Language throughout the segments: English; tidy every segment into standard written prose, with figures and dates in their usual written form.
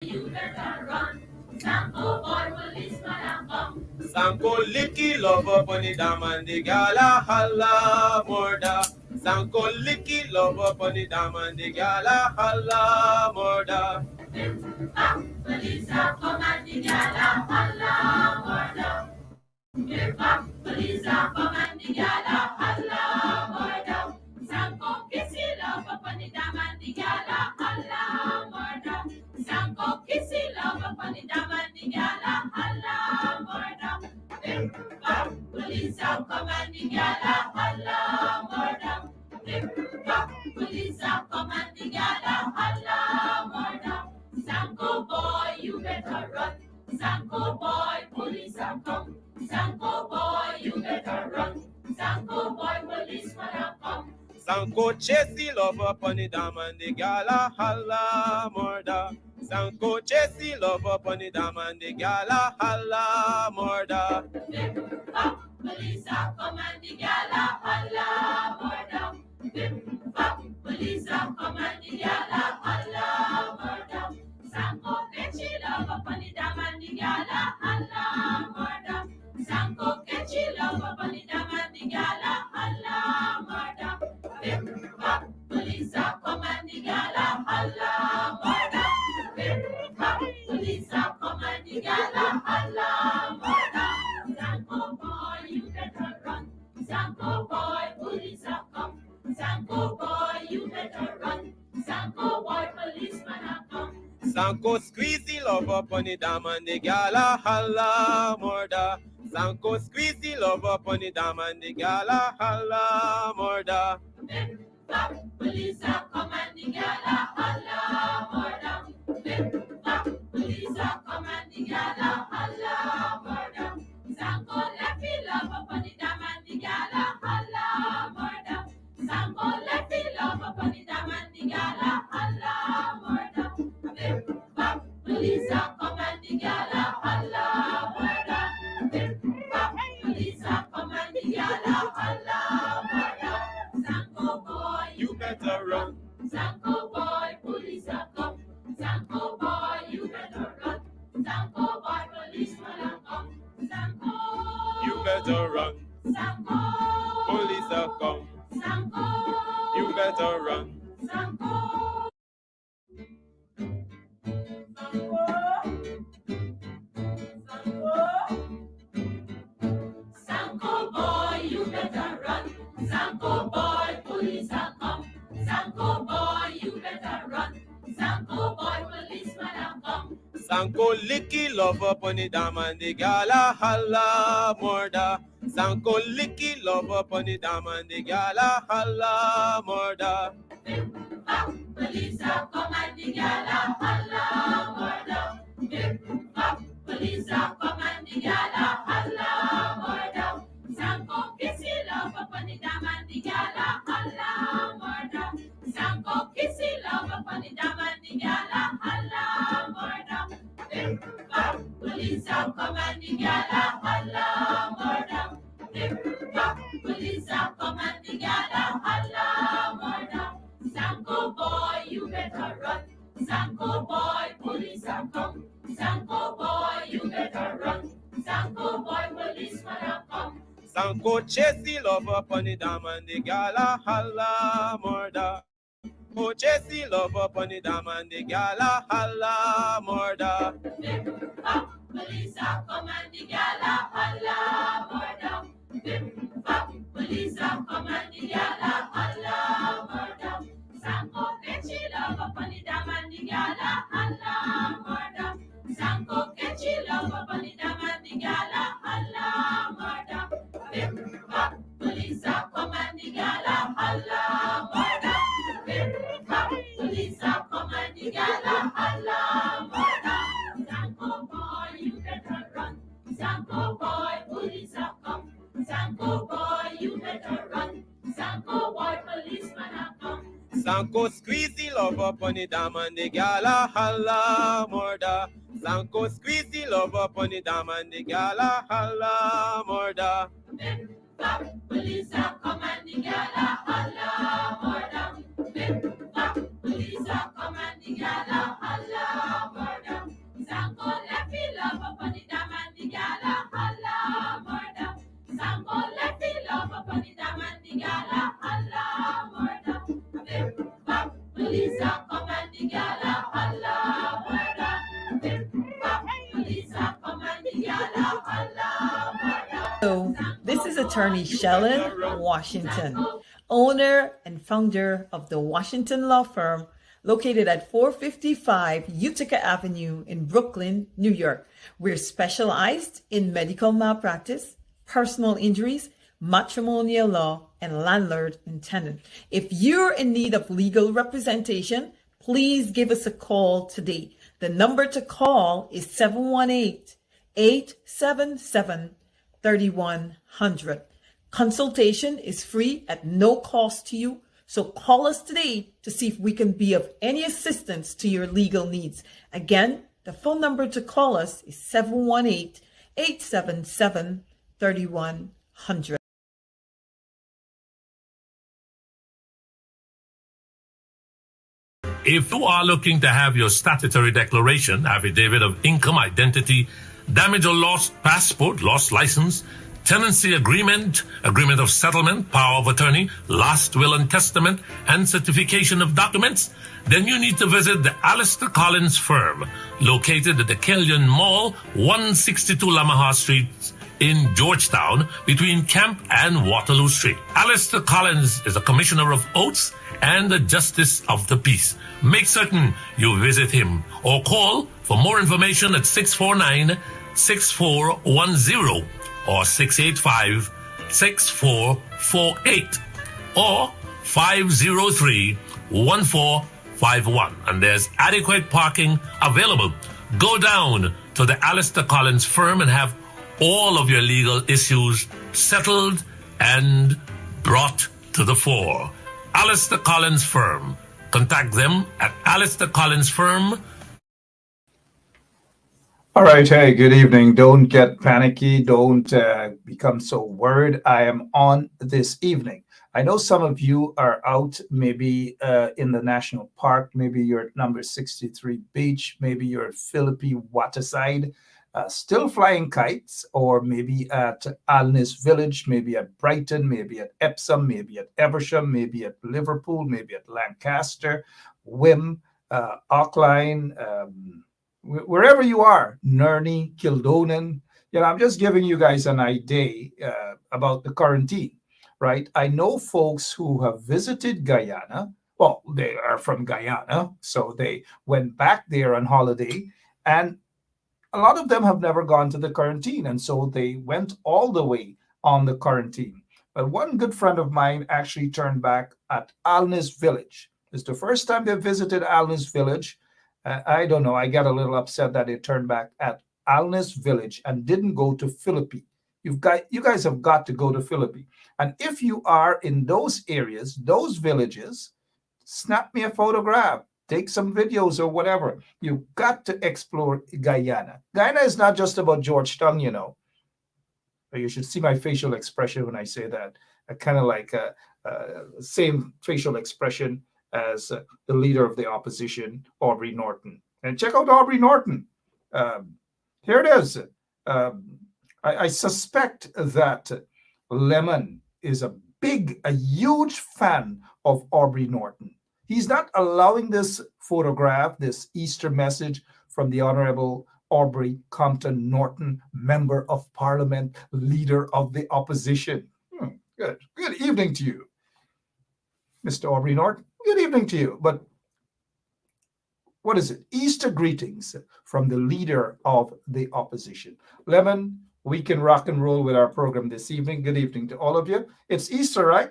You better run. Sanko boy, policeman a come. Sanko licky love up on the dam and the gala holla murder. Sanko licky love up on the dam and the gala holla murder. Police a come and the gala holla murder. Give back, police a come and the gala holla murder. Sanko kissy love up on the dam and the gala holla murder. Sanko kissy love up on the dam and the gala holla murder. Give back, police a come and the gala holla murder. Give back, police a come and the gala holla murder. Sanko boy, you better run. Sanko boy, police are come. Sanko boy, you better run. Sanko boy, policeman are come. Sanko chase the love up on the dam and the gala holla murder. Sanko chase the love up on the dam and the gala holla murder. Bim bop, police are come and the gala holla murder. Bim bop, police are come and the gala holla murder. Sanko catchy love up on the dam and the gala holla murder. Sanko catchy love up on the dam and the gala holla murder. Bim bop, police are come and the gala holla murder. Bim bop, police are come and the gala holla murder. Sanko boy, you better run. Sanko boy, police are come. Sanko boy, you better run. Sanko boy, policeman are come. Sanko squeeze the love up on the dam and the gala holla murder. Sanko squeeze the love up on the dam and the gala holla murder. Bim bop, police are come and the gala holla murder. Bim bop, police are come and the gala holla murder. Sanko left the love up on the dam and the gala holla murder. Sanko left the love up on the dam and the gala holla murder. Bim bop, police are come and the gala holla murder. Bim bop, police are come and the gala holla murder. Sanko boy, You better run. Sanko boy, police are come. Sanko boy, you better run. Sanko boy, policeman are come. Sanko, You better run. Sanko, Police are come. Sanko, You better run. Sanko. Sanko boy, you better run. Sanko boy, police are come. Sanko boy, you better run. Sanko boy, policeman are come. Sanko licky love up on the dam and the gala holla murder. Sanko licky love up on the dam and the gala holla murder. Bim bop, police are come and the gala holla murder. Bim bop, police are come and the gala holla murder. Sanko kissy love upon the dam and the gala holla murder. Sanko kissy love upon the dam and the gala holla murder. Bim bop, police are come and the gala holla murder. Bim bop, police are come and the gala holla murder. Sanko boy, you better run. Sanko boy, police are come. Sanko boy, you better run. Sanko boy, policeman are come. Sanko chase the love up on the dam and the gala holla murder. Oh, chase the love up on the dam and the gala holla murder. Bim bop, police are come and the gala holla murder. Bim bop, police are come and the gala holla murder. Sanko catchy love upon the dam and the gala holla murder. Sanko catchy love upon the dam and the gala holla murder. Bim bop, police are come and the gala holla murder. Bim bop, police are come and the gala holla murder. Sanko boy, you better run. Sanko boy, police are come. Sanko boy, you better run. Sanko boy, policeman are come. Sanko squeeze the love up on the dam and the gala holla murder. Sanko squeeze the love up on the dam and the gala holla murder. Bim bop, police are come and the gala holla murder. Bim bop, police are come and the gala holla murder. So, this is attorney Shellen Washington, owner and founder of the Washington Law Firm located at 455 Utica Avenue in Brooklyn, New York. We're specialized in medical malpractice, personal injuries, matrimonial law, and landlord and tenant. If you're in need of legal representation, please give us a call today. The number to call is 718-877-3100. Consultation is free at no cost to you, so call us today to see if we can be of any assistance to your legal needs. Again, the phone number to call us is 718-877-3100. If you are looking to have your statutory declaration, affidavit of income, identity, damage or lost passport, lost license, tenancy agreement, agreement of settlement, power of attorney, last will and testament, and certification of documents, then you need to visit the Alistair Collins firm, located at the Killian Mall, 162 Lamaha Street, in Georgetown, between Camp and Waterloo Street. Alistair Collins is a commissioner of oaths and a justice of the peace. Make certain you visit him or call for more information at 649-6410 or 685-6448 or 503-1451. And there's adequate parking available. Go down to the Alistair Collins firm and have all of your legal issues settled and brought to the fore. Alistair Collins Firm. Contact them at Alistair Collins Firm. All right. Hey, good evening. Don't get panicky. Don't become so worried. I am on this evening. I know some of you are out, maybe in the national park. Maybe you're at number 63 Beach. Maybe you're at Philippi Waterside. Still flying kites, or maybe at Alness Village, maybe at Brighton, maybe at Epsom, maybe at Eversham, maybe at Liverpool, maybe at Lancaster, Wim, Auckline, wherever you are, Nerney, Kildonan. I'm just giving you guys an idea about the quarantine, right? I know folks who have visited Guyana. Well, they are from Guyana, so they went back there on holiday, and a lot of them have never gone to the quarantine, and so they went all the way on the quarantine. But one good friend of mine actually turned back at Alness Village. It's the first time they visited Alness Village. I don't know. I got a little upset that they turned back at Alness Village and didn't go to Philippi. You guys have got to go to Philippi. And if you are in those areas, those villages, snap me a photograph. Take some videos or whatever. You've got to explore Guyana. Guyana is not just about Georgetown, You should see my facial expression when I say that. I kind of like same facial expression as the leader of the opposition, Aubrey Norton. And check out Aubrey Norton. Here it is. I suspect that Lemon is a huge fan of Aubrey Norton. He's not allowing this photograph, this Easter message from the Honorable Aubrey Compton Norton, Member of Parliament, Leader of the Opposition. Good. Good evening to you, Mr. Aubrey Norton. Good evening to you. But what is it? Easter greetings from the Leader of the Opposition. Lemon, we can rock and roll with our program this evening. Good evening to all of you. It's Easter, right?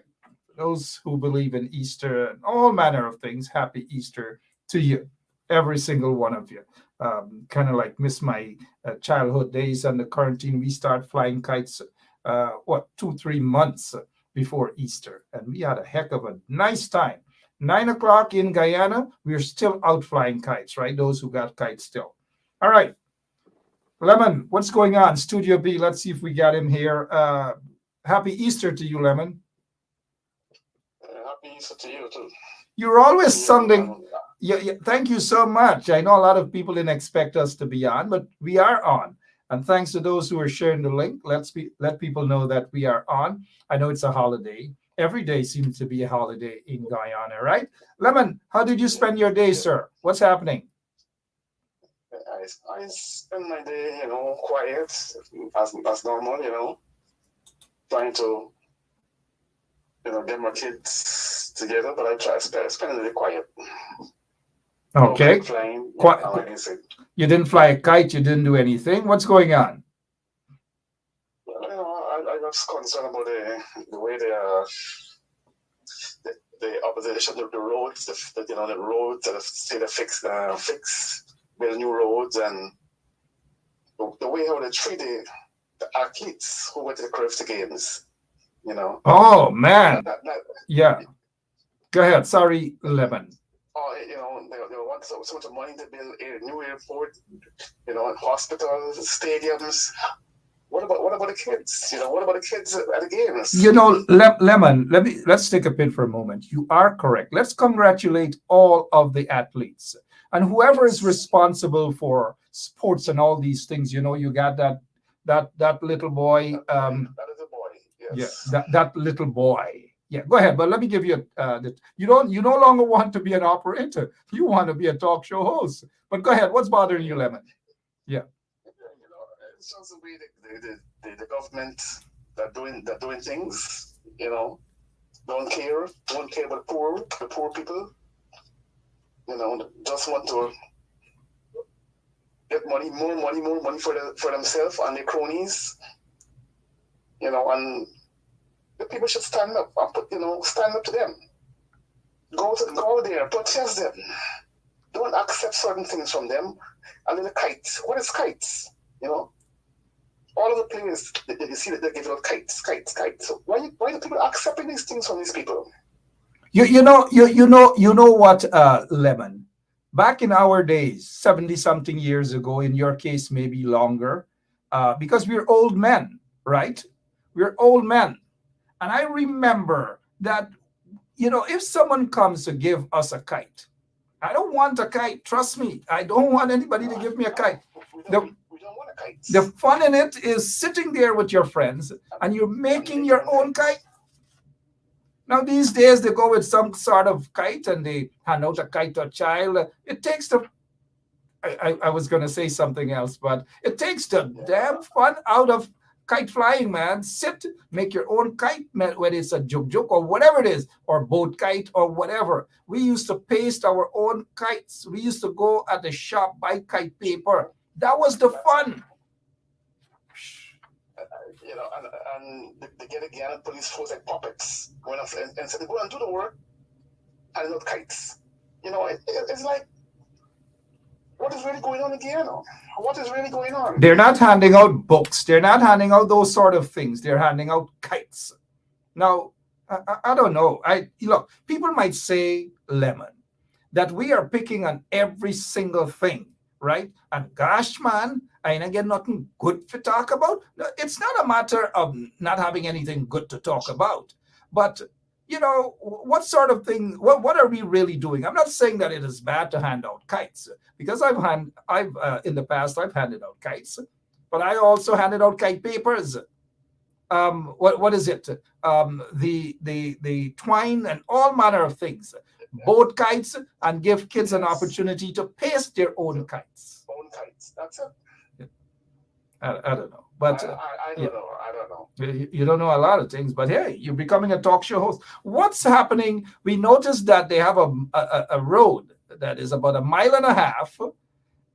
Those who believe in Easter and all manner of things, happy Easter to you, every single one of you. Kind of like miss my childhood days and the quarantine. We start flying kites, 2-3 months before Easter. And we had a heck of a nice time. 9 o'clock in Guyana, we're still out flying kites, right? Those who got kites still. All right. Lemon, what's going on? Studio B, let's see if we got him here. Happy Easter to you, Lemon. Happy Easter to you too. You're always sounding. Yeah, thank you so much. I know a lot of people didn't expect us to be on, but we are on. And thanks to those who are sharing the link. Let people know that we are on. I know it's a holiday. Every day seems to be a holiday in Guyana, right? Lemon, how did you spend your day, sir? What's happening? I spend my day, quiet, as normal, trying to, get my kids together, but I try to spend a little quiet. Okay. Flying, like I said. You didn't fly a kite, you didn't do anything. What's going on? I was concerned about the way they are. The opposition, the roads, the roads that say they fix, build new roads, and the way how they treat the athletes who went to the CRIFT games, Oh man, yeah. Go ahead. Sorry, Lemon. Oh, they want so much money to build a new airport, hospitals, stadiums. What about the kids? What about the kids at the games? Lemon, let's take a pin for a moment. You are correct. Let's congratulate all of the athletes and whoever is responsible for sports and all these things. You got that little boy. That is a boy. Yes. Yeah, that little boy. Yeah, go ahead. But let me give you you no longer want to be an operator. You want to be a talk show host. But go ahead. What's bothering you, Lemon? Yeah. It's just the way the government that doing things, don't care about the poor people, just want to get more money for themselves and their cronies, and the people should stand up and stand up to them. Go there, protest them. Don't accept certain things from them. And then the kites. What is kites? All of the players, you see that they give out kites. So why do people accepting these things from these people? You know what, Lemon? Back in our days, 70-something years ago, in your case, maybe longer, because we're old men, right? We're old men. And I remember that, if someone comes to give us a kite, I don't want a kite. Trust me, I don't want anybody to give me a kite. The fun in it is sitting there with your friends and you're making your own kite. Now, these days, they go with some sort of kite and they hand out a kite to a child. It takes I was going to say something else, but it takes the damn fun out of kite flying, man. Sit, make your own kite, whether it's a joke or whatever it is, or boat kite or whatever. We used to paste our own kites. We used to go at the shop, buy kite paper. That was the fun. And they get a Guyana police force like puppets going off and say they go and do the work and not kites. It's like, what is really going on in Guyana? What is really going on? They're not handing out books. They're not handing out those sort of things. They're handing out kites. Now, I don't know. Look, people might say, Lemon, that we are picking on every single thing, right? And gosh, man, I ain't get nothing good to talk about. It's not a matter of not having anything good to talk about. But, what sort of thing, what are we really doing? I'm not saying that it is bad to hand out kites, because I've in the past, I've handed out kites, but I also handed out kite papers. What is it? The twine and all manner of things. Boat kites, and give kids an opportunity to paste their own kites. Own kites. That's it. I don't know. But I don't know. I don't know. You don't know a lot of things, but hey, you're becoming a talk show host. What's happening? We noticed that they have a road that is about 1.5 miles,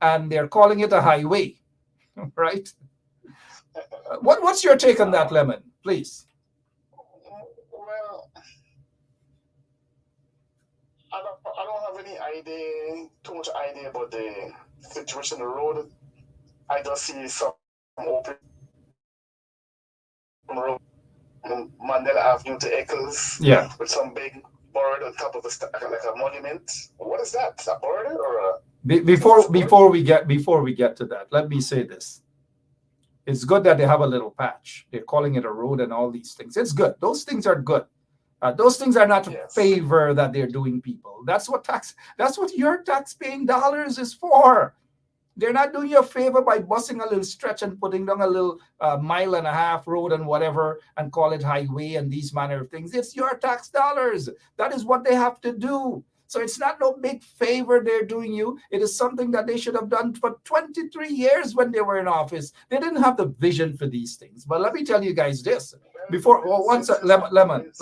and they're calling it a highway, right? What's your take on that, Lemon? Please. Well, I don't have any idea, too much idea about the situation on the road. I just see some open road from Mandela Avenue to Eccles. Yeah. With some big bird on top of like a monument. What is that? A bird or a? Before we get to that, let me say this. It's good that they have a little patch. They're calling it a road and all these things. It's good. Those things are good. Those things are not a favor that they're doing people. That's what your tax-paying dollars is for. They're not doing you a favor by busing a little stretch and putting down a little 1.5 mile road and whatever and call it highway and these manner of things. It's your tax dollars. That is what they have to do. So it's not no big favor they're doing you. It is something that they should have done for 23 years when they were in office. They didn't have the vision for these things. But let me tell you guys this. before, one sec, Lemon.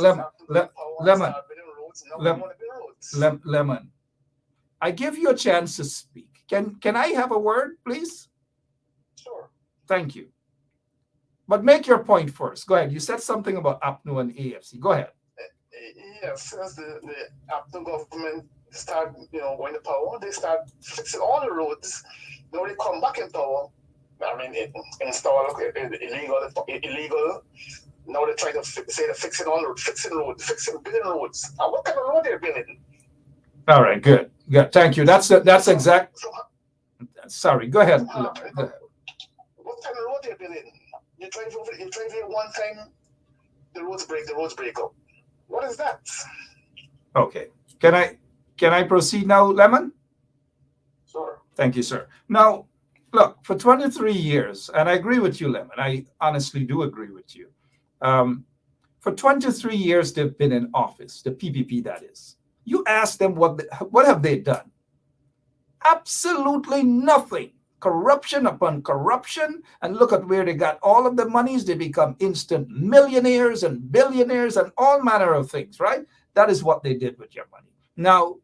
I give you a chance to speak. Can I have a word, please? Sure. Thank you. But make your point first. Go ahead. You said something about APNU and AFC. Go ahead. Yes, since the APNU government start, going to power, they start fixing all the roads. Now they come back in power. I mean, install illegal. Now they try to say they're fixing building roads. Now, what kind of road they're building? All right, good. Thank you. That's exact. Sorry, go ahead. What kind of road they're building? You drive here one time, the roads break up. What is that? Okay. Can I proceed now, Lemon? Sure. Thank you, sir. Now, look, for 23 years, and I agree with you, Lemon. I honestly do agree with you. For 23 years, they've been in office, the PPP, that is. You ask them what have they done? Absolutely nothing. Corruption upon corruption, and look at where they got all of the monies. They become instant millionaires and billionaires and all manner of things, right? That is what they did with your money. Now,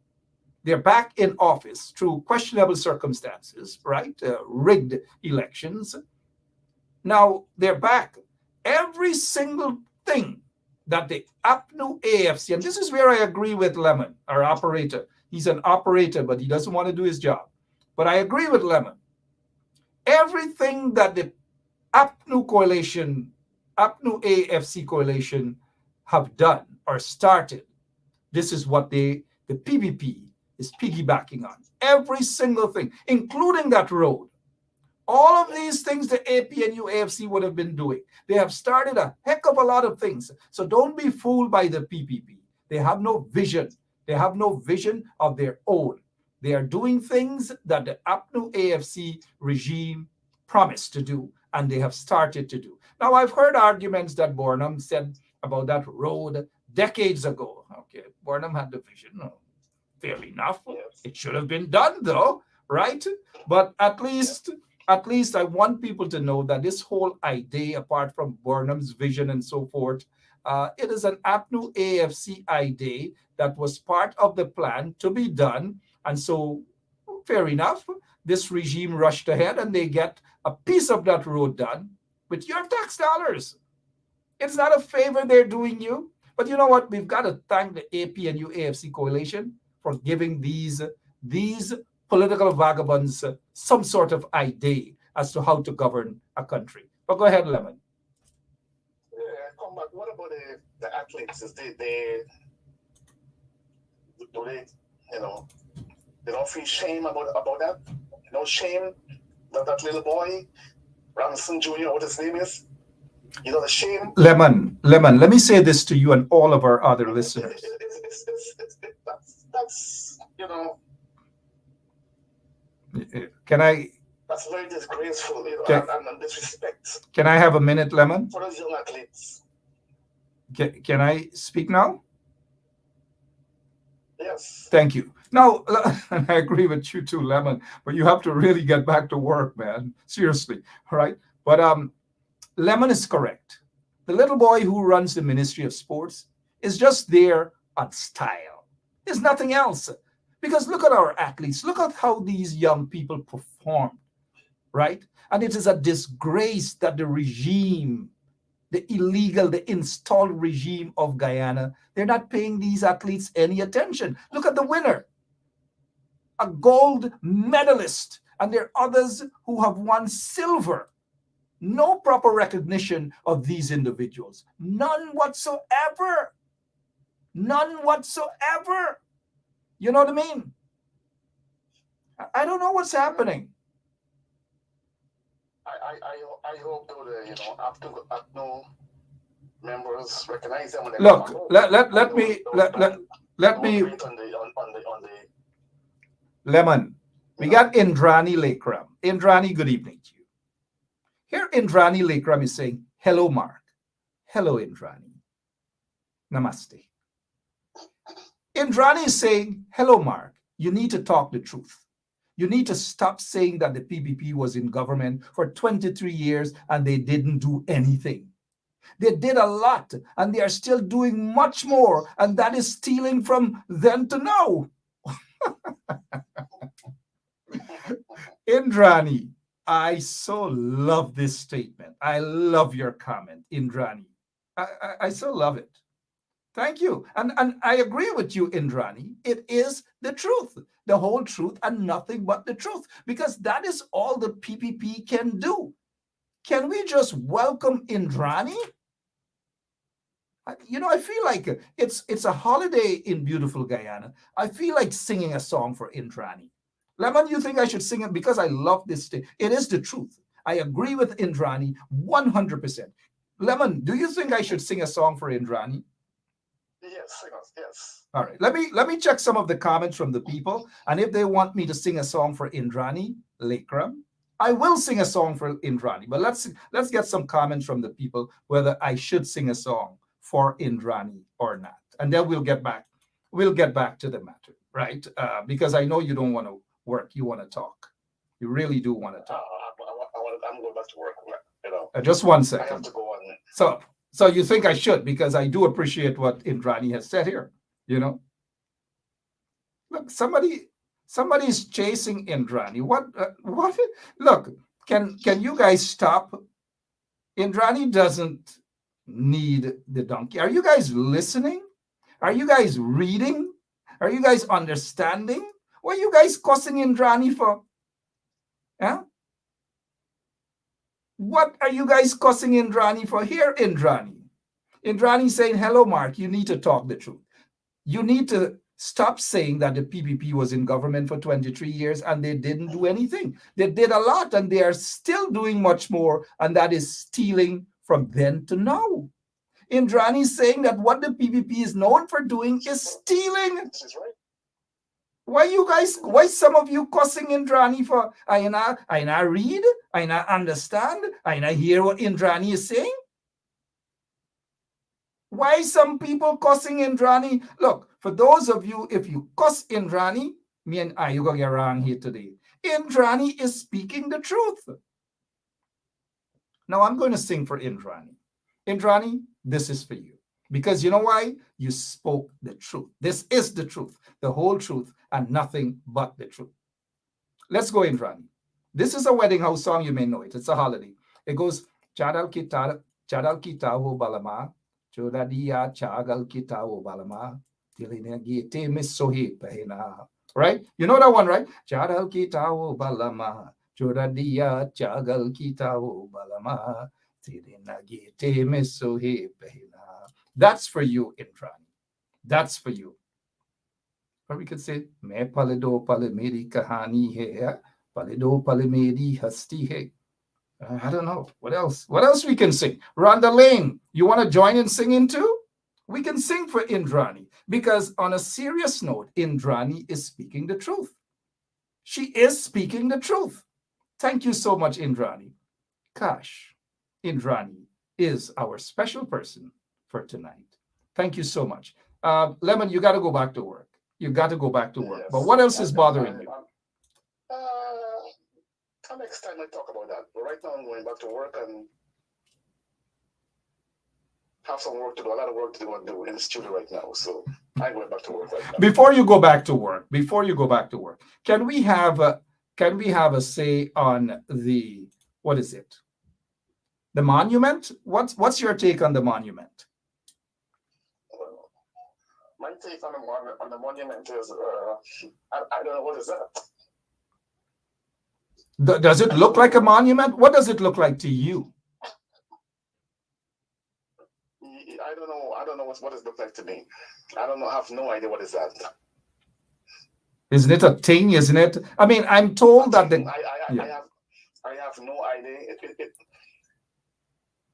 they're back in office through questionable circumstances, right? Rigged elections. Now, they're back. Every single thing that the APNU AFC, and this is where I agree with Lemon, our operator. He's an operator, but he doesn't want to do his job. But I agree with Lemon. Everything that the APNU coalition, APNU AFC coalition have done or started, this is what the PPP is piggybacking on. Every single thing, including that road. All of these things the APNU AFC would have been doing. They have started a heck of a lot of things. So don't be fooled by the PPP. They have no vision. They have no vision of their own. They are doing things that the APNU AFC regime promised to do, and they have started to do. Now, I've heard arguments that Burnham said about that road decades ago. Okay, Burnham had the vision. Fair enough. It should have been done, though, right? But at least I want people to know that this whole idea, apart from Burnham's vision and so forth, it is an APNU AFC idea that was part of the plan to be done. And so, fair enough, this regime rushed ahead and they get a piece of that road done with your tax dollars. It's not a favor they're doing you. But you know what? We've got to thank the APNU AFC coalition for giving these political vagabonds some sort of idea as to how to govern a country. But go ahead, Lemon. Yeah, come back. What about the athletes? They don't feel shame about that? No shame that that little boy, Ramson Jr., what his name is? The shame. Lemon, let me say this to you and all of our other listeners. That's Can I? That's very disgraceful, and disrespect. Can I have a minute, Lemon? For those young athletes. Can I speak now? Yes. Thank you. Now, and I agree with you too, Lemon, but you have to really get back to work, man. Seriously, all right? But Lemon is correct. The little boy who runs the Ministry of Sports is just there on style. There's nothing else. Because look at our athletes. Look at how these young people perform, right? And it is a disgrace that the regime, the installed regime of Guyana, they're not paying these athletes any attention. Look at the winner, a gold medalist, and there are others who have won silver. No proper recognition of these individuals. None whatsoever. None whatsoever. You know what I mean? I don't know what's happening. I hope though the APNU members recognize them. Look, let me Lemon. We got Indrani Lekram. Indrani, good evening to you. Here Indrani Lekram is saying, hello, Mark. Hello, Indrani. Namaste. Indrani is saying, hello, Mark. You need to talk the truth. You need to stop saying that the PPP was in government for 23 years and they didn't do anything. They did a lot, and they are still doing much more, and that is stealing from then to now. Indrani, I so love this statement. I love your comment, Indrani. I so love it. Thank you. And I agree with you, Indrani. It is the truth, the whole truth, and nothing but the truth, because that is all the PPP can do. Can we just welcome Indrani? You know, I feel like it's a holiday in beautiful Guyana. I feel like singing a song for Indrani. Lemon, you think I should sing it? Because I love this state. It is the truth. I agree with Indrani 100%. Lemon, do you think I should sing a song for Indrani? Yes, yes. All right. Let me check some of the comments from the people. And if they want me to sing a song for Indrani, Lakram, I will sing a song for Indrani. But let's get some comments from the people whether I should sing a song for Indrani or not. And then we'll get back to the matter, right? Because I know you don't want to work, you want to talk. You really do want to talk. I'm going back to work, you know. Just 1 second. I have to go on. So you think I should, because I do appreciate what Indrani has said here, you know. Look, somebody's chasing Indrani. What? Look, can you guys stop? Indrani doesn't need the donkey. Are you guys listening? Are you guys reading? Are you guys understanding? What are you guys cussing Indrani for? Yeah? What are you guys cussing Indrani for? Here, Indrani. Indrani saying, hello, Mark, you need to talk the truth. You need to stop saying that the PPP was in government for 23 years and they didn't do anything. They did a lot and they are still doing much more, and that is stealing from then to now. Indrani is saying that what the PPP is known for doing is stealing. This is right. Why some of you cussing Indrani for I not read, I not understand, I not hear what Indrani is saying? Why some people cussing Indrani? Look, for those of you, if you cuss Indrani, me and I, you gonna get wrong here today. Indrani is speaking the truth. Now I'm going to sing for Indrani. Indrani, this is for you. Because you know why? You spoke the truth. This is the truth, the whole truth, and nothing but the truth. Let's go, Indrani. This is a wedding house song. You may know it. It's a holiday. It goes, Chadal kita ho balama, chodadia chagal kita ho balama, tilinagite misohi pehina. Right? You know that one, right? Chadal kita ho balama, chodadia chagal kita ho balama, tilinagite misohi pehina. That's for you, Indrani. That's for you. Or we could say, Me palido palimedi kahani hai, palido palimedi hasti hai. I don't know. What else? What else we can sing? Rhonda Lane, you want to join in singing too? We can sing for Indrani, because on a serious note, Indrani is speaking the truth. She is speaking the truth. Thank you so much, Indrani. Gosh, Indrani is our special person for tonight. Thank you so much. Lemon, you got to go back to work. You got to go back to work. Yes. But what else is bothering you? Next time I talk about that. But right now I'm going back to work and have some work to do. A lot of work to do in the studio right now. So I'm going back to work right now. Before you go back to work, can we have a say on the, what is it? The monument? What's your take on the monument? My take on the monument is, I don't know, what is that? Does it look like a monument? What does it look like to you? I don't know. I don't know what it looks like to me. I don't know. I have no idea what is that. Isn't it a thing? Isn't it? I mean, I'm told that I have no idea.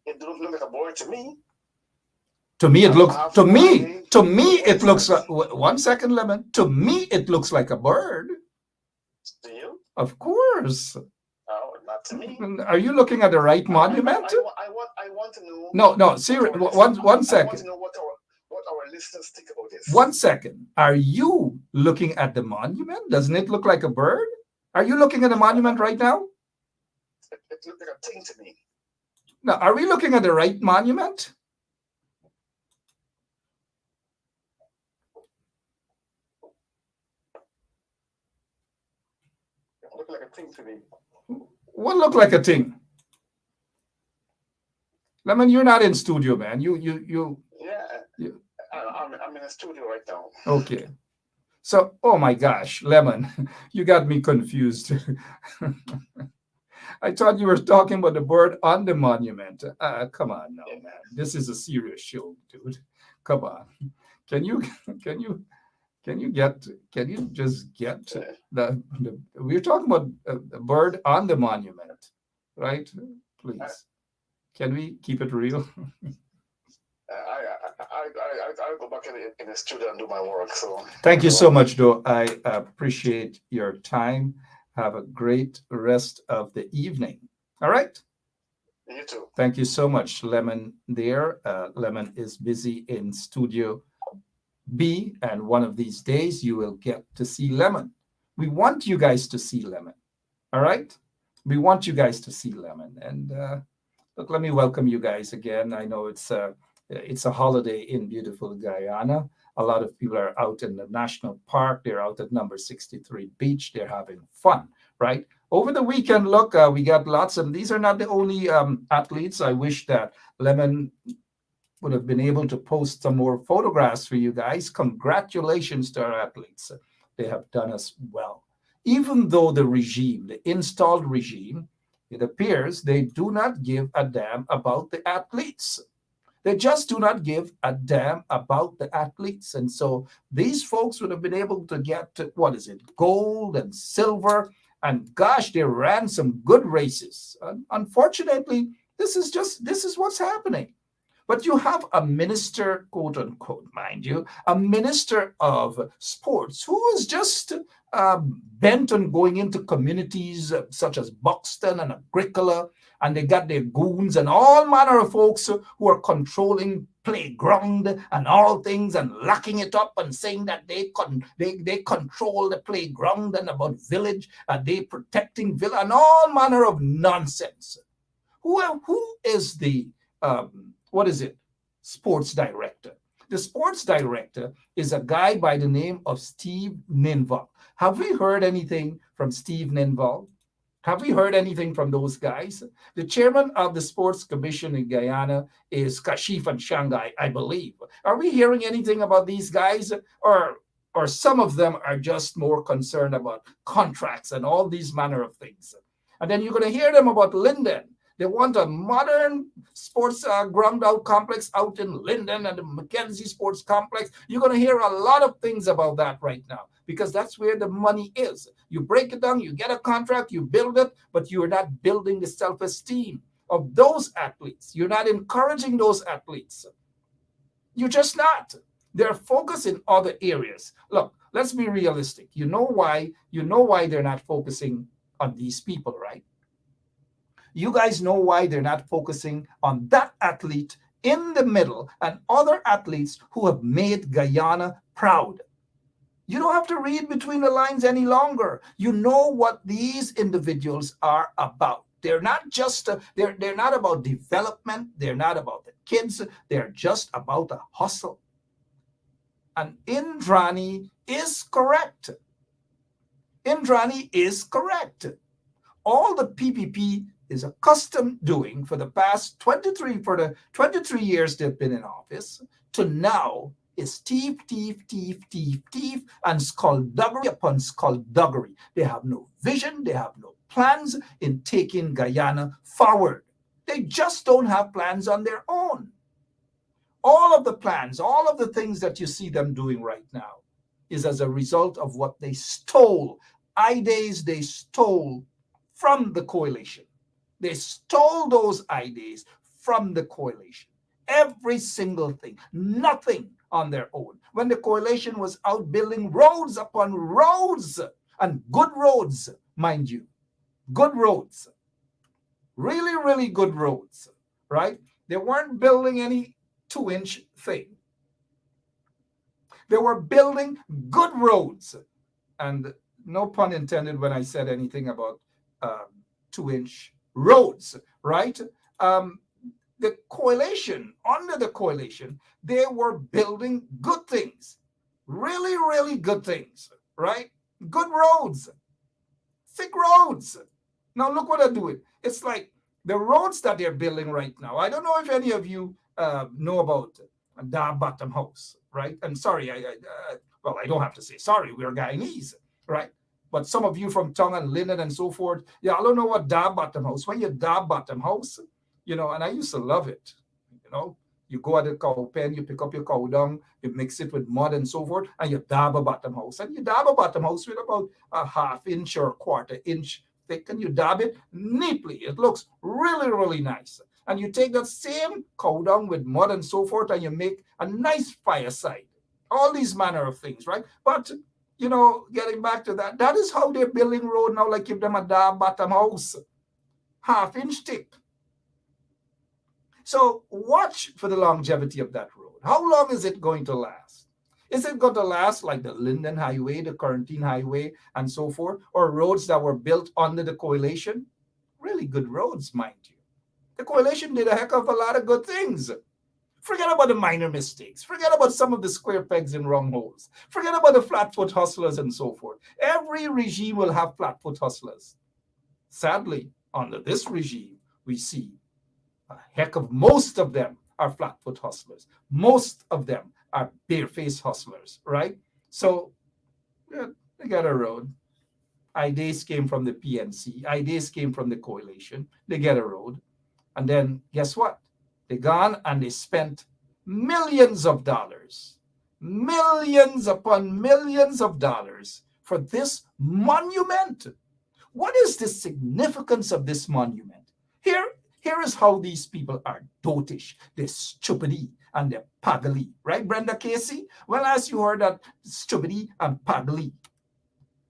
It doesn't look like a bird to me. To me, it looks. To me, it looks. 1 second, Lemon. To me, it looks like a bird. Do you? Of course. Oh, not to me. Are you looking at the right monument? I want to know. No. Seriously. One second. I want to know what our listeners think about this. 1 second. Are you looking at the monument? Doesn't it look like a bird? Are you looking at the monument right now? It looks like a thing to me. Now, are we looking at the right monument? Look like a thing to me. What look like a thing? Lemon, you're not in studio, man. Yeah, I'm in a studio right now. Okay. So, oh my gosh, Lemon, you got me confused. I thought you were talking about the bird on the monument. Come on now, man. This is a serious show, dude. Come on. Can you just get the we're talking about the bird on the monument, right? Please. Can we keep it real? I'll go back in the studio and do my work. So thank you so much, though. I appreciate your time. Have a great rest of the evening. All right. You too. Thank you so much, Lemon. There, Lemon is busy in Studio B, and one of these days you will get to see Lemon. We want you guys to see Lemon. All right. We want you guys to see Lemon. And look, let me welcome you guys again. I know it's a holiday in beautiful Guyana. A lot of people are out in the national park. They're out at number 63 beach. They're having fun, right? Over the weekend, look, we got lots of, these are not the only athletes. I wish that Lemon would have been able to post some more photographs for you guys. Congratulations to our athletes. They have done us well. Even though the regime, the installed regime, it appears they do not give a damn about the athletes. They just do not give a damn about the athletes. And so these folks would have been able to get, gold and silver. And gosh, they ran some good races. Unfortunately, this is what's happening. But you have a minister, quote unquote, mind you, a minister of sports who is just bent on going into communities such as Buxton and Agricola, and they got their goons and all manner of folks who are controlling playground and all things and locking it up and saying that they control the playground and about village, they protecting village and all manner of nonsense. Who is the sports director? The sports director is a guy by the name of Steve Ninval. Have we heard anything from Steve Ninval? Have we heard anything from those guys? The chairman of the sports commission in Guyana is Kashif and Shanghai, I believe. Are we hearing anything about these guys? Or some of them are just more concerned about contracts and all these manner of things. And then you're going to hear them about Linden. They want a modern sports ground out complex out in Linden and the Mackenzie Sports Complex. You're going to hear a lot of things about that right now because that's where the money is. You break it down, you get a contract, you build it, but you're not building the self-esteem of those athletes. You're not encouraging those athletes. You're just not. They're focused in other areas. Look, let's be realistic. You know why they're not focusing on these people, right? You guys know why they're not focusing on that athlete in the middle and other athletes who have made Guyana proud. You don't have to read between the lines any longer. You know what these individuals are about. They're not just, they're not about development. They're not about the kids. They're just about a hustle. And Indrani is correct. Indrani is correct. All the PPP is accustomed doing for the 23 years they've been in office to now is thief, and skullduggery upon skullduggery. They have no vision, they have no plans in taking Guyana forward. They just don't have plans on their own. All of the plans, all of the things that you see them doing right now is as a result of what they stole. Ideas they stole from the coalition. They stole those ideas from the coalition. Every single thing, nothing on their own. When the coalition was out building roads upon roads, and good roads, mind you, good roads, really, really good roads, right? They weren't building any 2-inch thing. They were building good roads. And no pun intended when I said anything about 2-inch roads, right? the coalition, under the coalition, they were building good things, really, really good things, right? Good roads, thick roads. Now look what they're doing. It's like the roads that they're building right now. I don't know if any of you know about Da Bottom House, right? And sorry, well, I don't have to say sorry. We're Guyanese, right? But some of you from Tongue and Linden and so forth, yeah, I don't know what Da Bottom House. When you Da Bottom House, you know, and I used to love it, you know. You go at the cow pen, you pick up your cow dung, you mix it with mud and so forth, and you dab a bottom house. And you dab a bottom house with about a half inch or a quarter inch thick, and you dab it neatly. It looks really, really nice. And you take that same cow dung with mud and so forth, and you make a nice fireside. All these manner of things, right? But, you know, getting back to that, that is how they're building road now, like give them a dab bottom house, half inch thick. So watch for the longevity of that road. How long is it going to last? Is it going to last like the Linden Highway, the Quarantine Highway, and so forth, or roads that were built under the coalition? Really good roads, mind you. The coalition did a heck of a lot of good things. Forget about the minor mistakes. Forget about some of the square pegs in wrong holes. Forget about the flat-foot hustlers and so forth. Every regime will have flat-foot hustlers. Sadly, under this regime, we see a heck of most of them are flat-foot hustlers. Most of them are bare-faced hustlers, right? So yeah, they got a road. Ideas came from the PNC. Ideas came from the coalition. They get a road. And then guess what? They gone and they spent millions of dollars, millions upon millions of dollars for this monument. What is the significance of this monument? Here is how these people are dotish, they're stupidity and they're paggly, right, Brenda Casey? Well, as you heard that stupidity and paggly.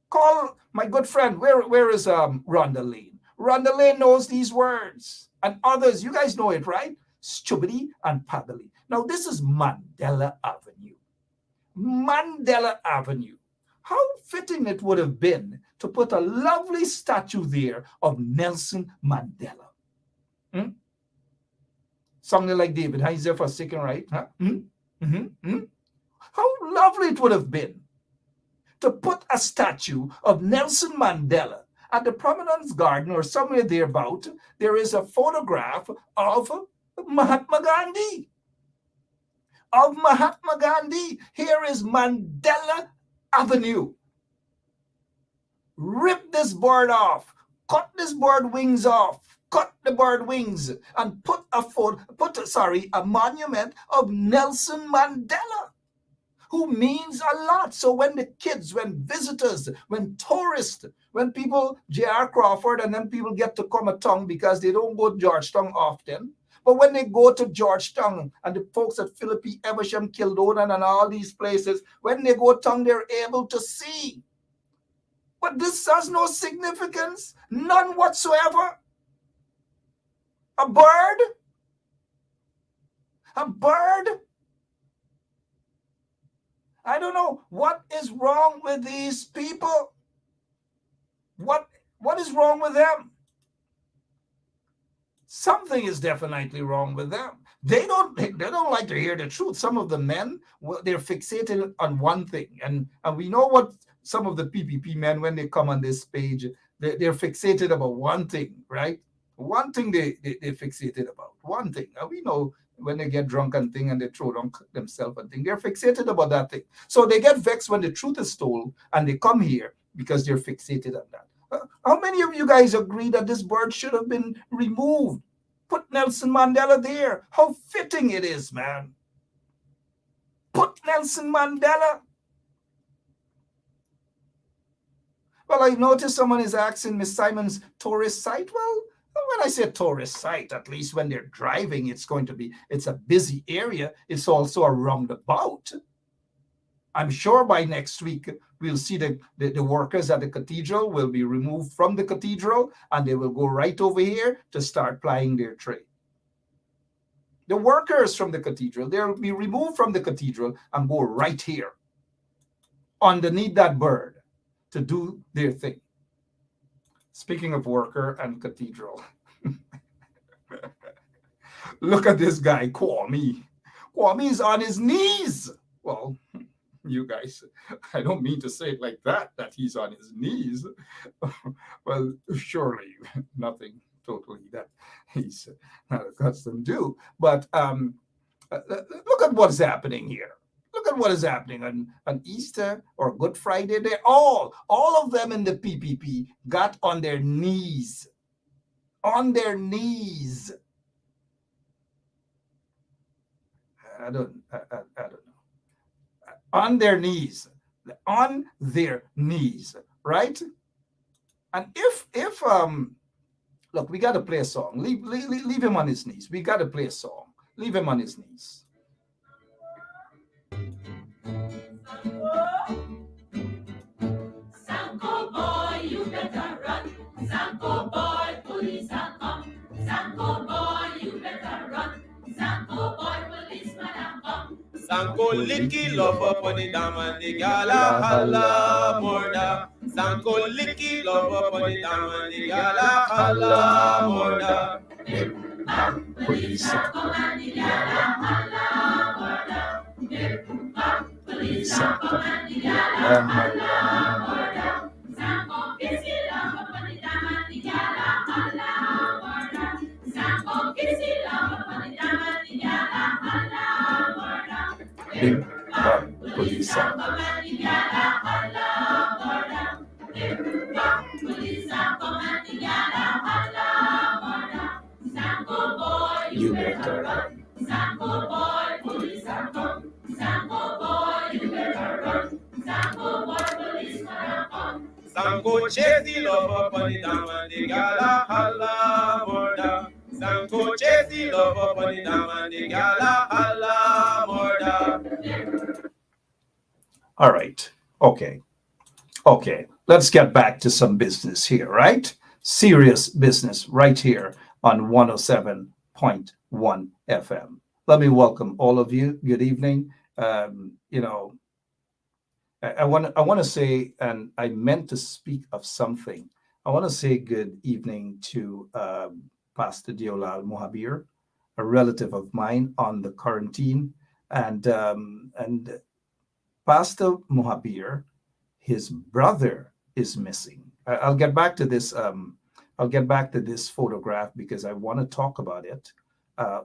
Call my good friend, where is Rhonda Lane? Rhonda Lane knows these words, and others, you guys know it, right? Stupidity and paggly. Now, this is Mandela Avenue. Mandela Avenue. How fitting it would have been to put a lovely statue there of Nelson Mandela. Something like David, he's there for a second, right? Huh? How lovely it would have been to put a statue of Nelson Mandela at the Providence Garden or somewhere thereabout. There is a photograph of Mahatma Gandhi. Of Mahatma Gandhi. Here is Mandela Avenue. Rip this bird off. Cut this bird wings off. Cut the bird wings and put a monument of Nelson Mandela, who means a lot. So when the kids, when visitors, when tourists, when people, J.R. Crawford, and then people get to come a tongue because they don't go to Georgetown often. But when they go to Georgetown and the folks at Philippi, Evesham, Kildonan, and all these places, when they go tongue, they're able to see. But this has no significance, none whatsoever. A bird? A bird? I don't know. What is wrong with these people? What is wrong with them? Something is definitely wrong with them. They don't like to hear the truth. Some of the men, they're fixated on one thing. And we know what some of the PPP men, when they come on this page, they're fixated about one thing, right? One thing they're fixated about. One thing. Now we know when they get drunk and thing and they throw down themselves and thing, they're fixated about that thing. So they get vexed when the truth is told and they come here because they're fixated on that. How many of you guys agree that this bird should have been removed? Put Nelson Mandela there. How fitting it is, man. Put Nelson Mandela. Well, I noticed someone is asking Miss Simon's tourist site. Well, when I say tourist site, at least when they're driving, it's a busy area. It's also a roundabout. I'm sure by next week, we'll see the workers at the cathedral will be removed from the cathedral and they will go right over here to start plying their trade. The workers from the cathedral, they'll be removed from the cathedral and go right here underneath that bird to do their thing. Speaking of worker and cathedral, Look at this guy, Kwame. Kwame's on his knees. Well, you guys, I don't mean to say it like that he's on his knees. Well, surely nothing totally that he's not accustomed to. But look at what's happening here. Look at what is happening on Easter or Good Friday. They all of them in the PPP got on their knees. On their knees. I don't know. On their knees. On their knees, right? And if look, we got to play a song. Leave him on his knees. We got to play a song. Leave him on his knees. Sanko boy, you better run. Sanko boy, police are come. Sanko boy, you better run. Sanko boy, policeman are come. Sanko licky love up on the dam and the gala holla murder. Sanko licky love up on the dam and the gala holla murder. Police are come and the gala holla murder. Police are come and the gala holla murder. Sanko kissy love up on the dam and the gala holla murder. Sanko kissy love up on the dam and the gala holla murder. Police are come and the gala holla murder. Police are come and the gala holla murder. Sanko boy, you better run. Sanko boy, police are come. Sanko boy, you better run. Sanko boy, policeman are come. Sanko chase the love up on the dam and the gala holla murder. Sanko chase the love up on the dam and the gala holla murder. all right. Okay. Let's get back to some business here, right? Serious business right here on 107.1 FM. Let me welcome all of you. Good evening. You know, I want to say, and I meant to speak of something. I want to say good evening to Pastor Diolal Mohabir, a relative of mine on the quarantine, and Pastor Mohabir, his brother is missing. I'll get back to this. I'll get back to this photograph because I want to talk about it.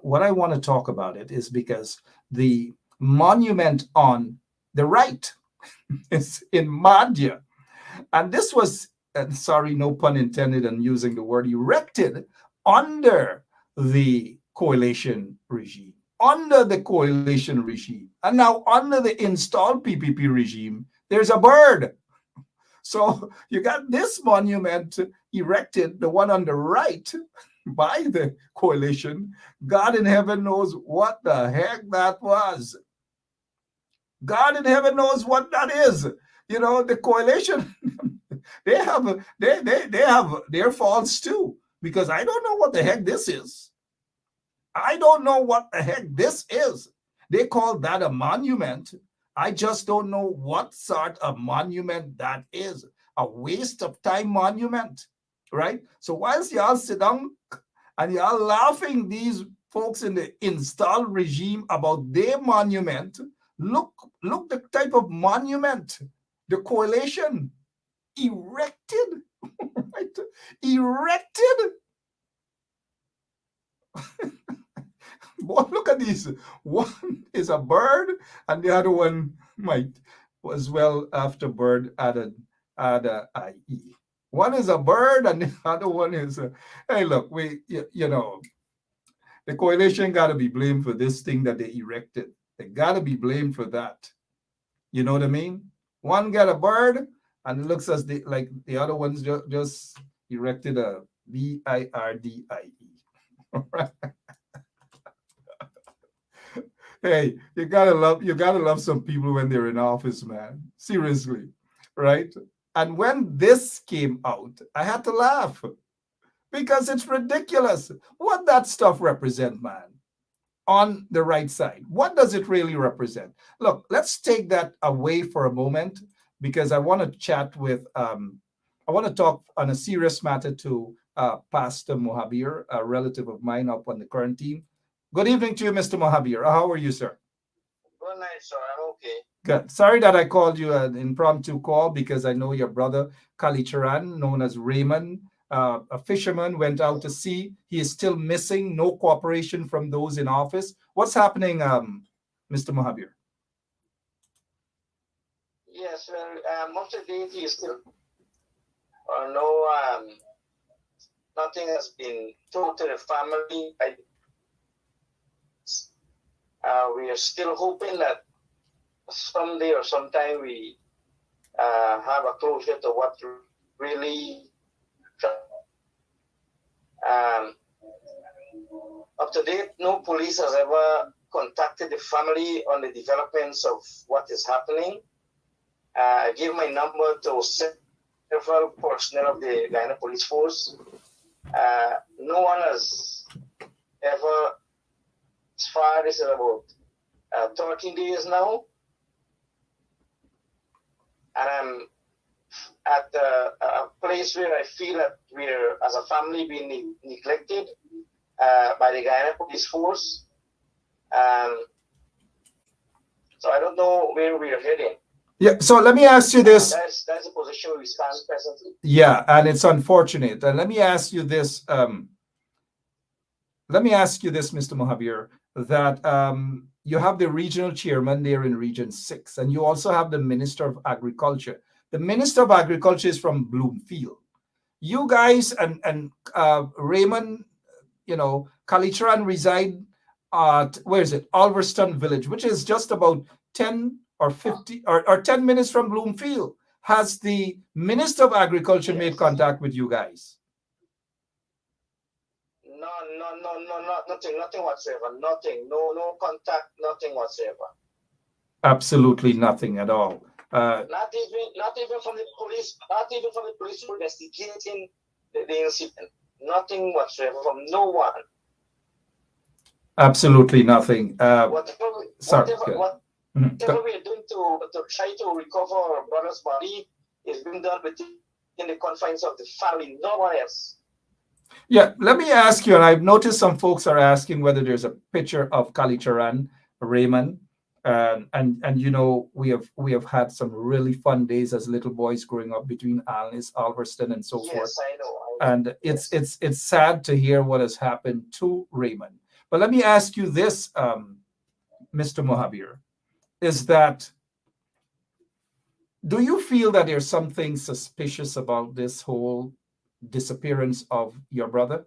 What I want to talk about it is because the monument on the right is in Madhya. And this was, sorry, no pun intended on using the word, erected under the coalition regime. Under the coalition regime. And now under the installed PPP regime, there's a bird. So you got this monument erected, the one on the right, by the coalition. God in heaven knows what the heck that was. God in heaven knows what that is. You know, the coalition, they have their faults too, because I don't know what the heck this is. I don't know what the heck this is. They call that a monument. I just don't know what sort of monument that is. A waste of time monument, right? So whilst y'all sit down and y'all laughing, these folks in the installed regime, about their monument, look the type of monument the coalition erected, right? Erected. Boy, look at these. One is a bird, and the other one might as well, after bird, add a IE. One is a bird, and the other one is a, hey, look, you know, the coalition got to be blamed for this thing that they erected. They got to be blamed for that. You know what I mean? One got a bird, and it looks as like the other ones just erected a BIRDIE. Right? Hey, you gotta love some people when they're in office, man. Seriously, right? And when this came out, I had to laugh because it's ridiculous. What that stuff represent, man? On the right side, what does it really represent? Look, let's take that away for a moment because I want to chat with, I want to talk on a serious matter to Pastor Mohabir, a relative of mine up on the quarantine. Good evening to you, Mr. Mohabir. How are you, sir? Good night, sir. I'm okay. Good. Sorry that I called you an impromptu call because I know your brother, Kali Charan, known as Raymond, a fisherman, went out to sea. He is still missing. No cooperation from those in office. What's happening, Mr. Mohabir? Yes, well, up to date, he is still no, nothing has been told to the family. We are still hoping that someday or sometime we have a closure to what really. Up to date, no police has ever contacted the family on the developments of what is happening. I gave my number to several personnel of the Guyana Police Force. No one has ever, as far as about 13 days now, and I'm at a place where I feel that we're, as a family, being neglected by the Guyana Police Force. So I don't know where we're heading. Yeah, so let me ask you this. That's the position we stand presently. Yeah, and it's unfortunate. And let me ask you this. Mr. Mohabir, that you have the regional chairman there in Region 6, and you also have the Minister of Agriculture. The Minister of Agriculture is from Bloomfield. You guys and Raymond, Kalicharan reside at, where is it? Alverston Village, which is just about 10 or 50 or 10 minutes from Bloomfield. Has the Minister of Agriculture made contact with you guys? No, nothing whatsoever. Nothing, no contact, nothing whatsoever. Absolutely nothing at all. Not even from the police. Not even from the police investigating the incident. Nothing whatsoever from no one. Absolutely nothing. Whatever we're doing to try to recover our brother's body is being done within the confines of the family. No one else. Yeah, let me ask you, and I've noticed some folks are asking whether there's a picture of Kalicharan, Raymond, and we have had some really fun days as little boys growing up between Alnis, Alverston, and so forth. Yes, I know. And it's sad to hear what has happened to Raymond. But let me ask you this, Mr. Mohabir, is that, do you feel that there's something suspicious about this whole disappearance of your brother?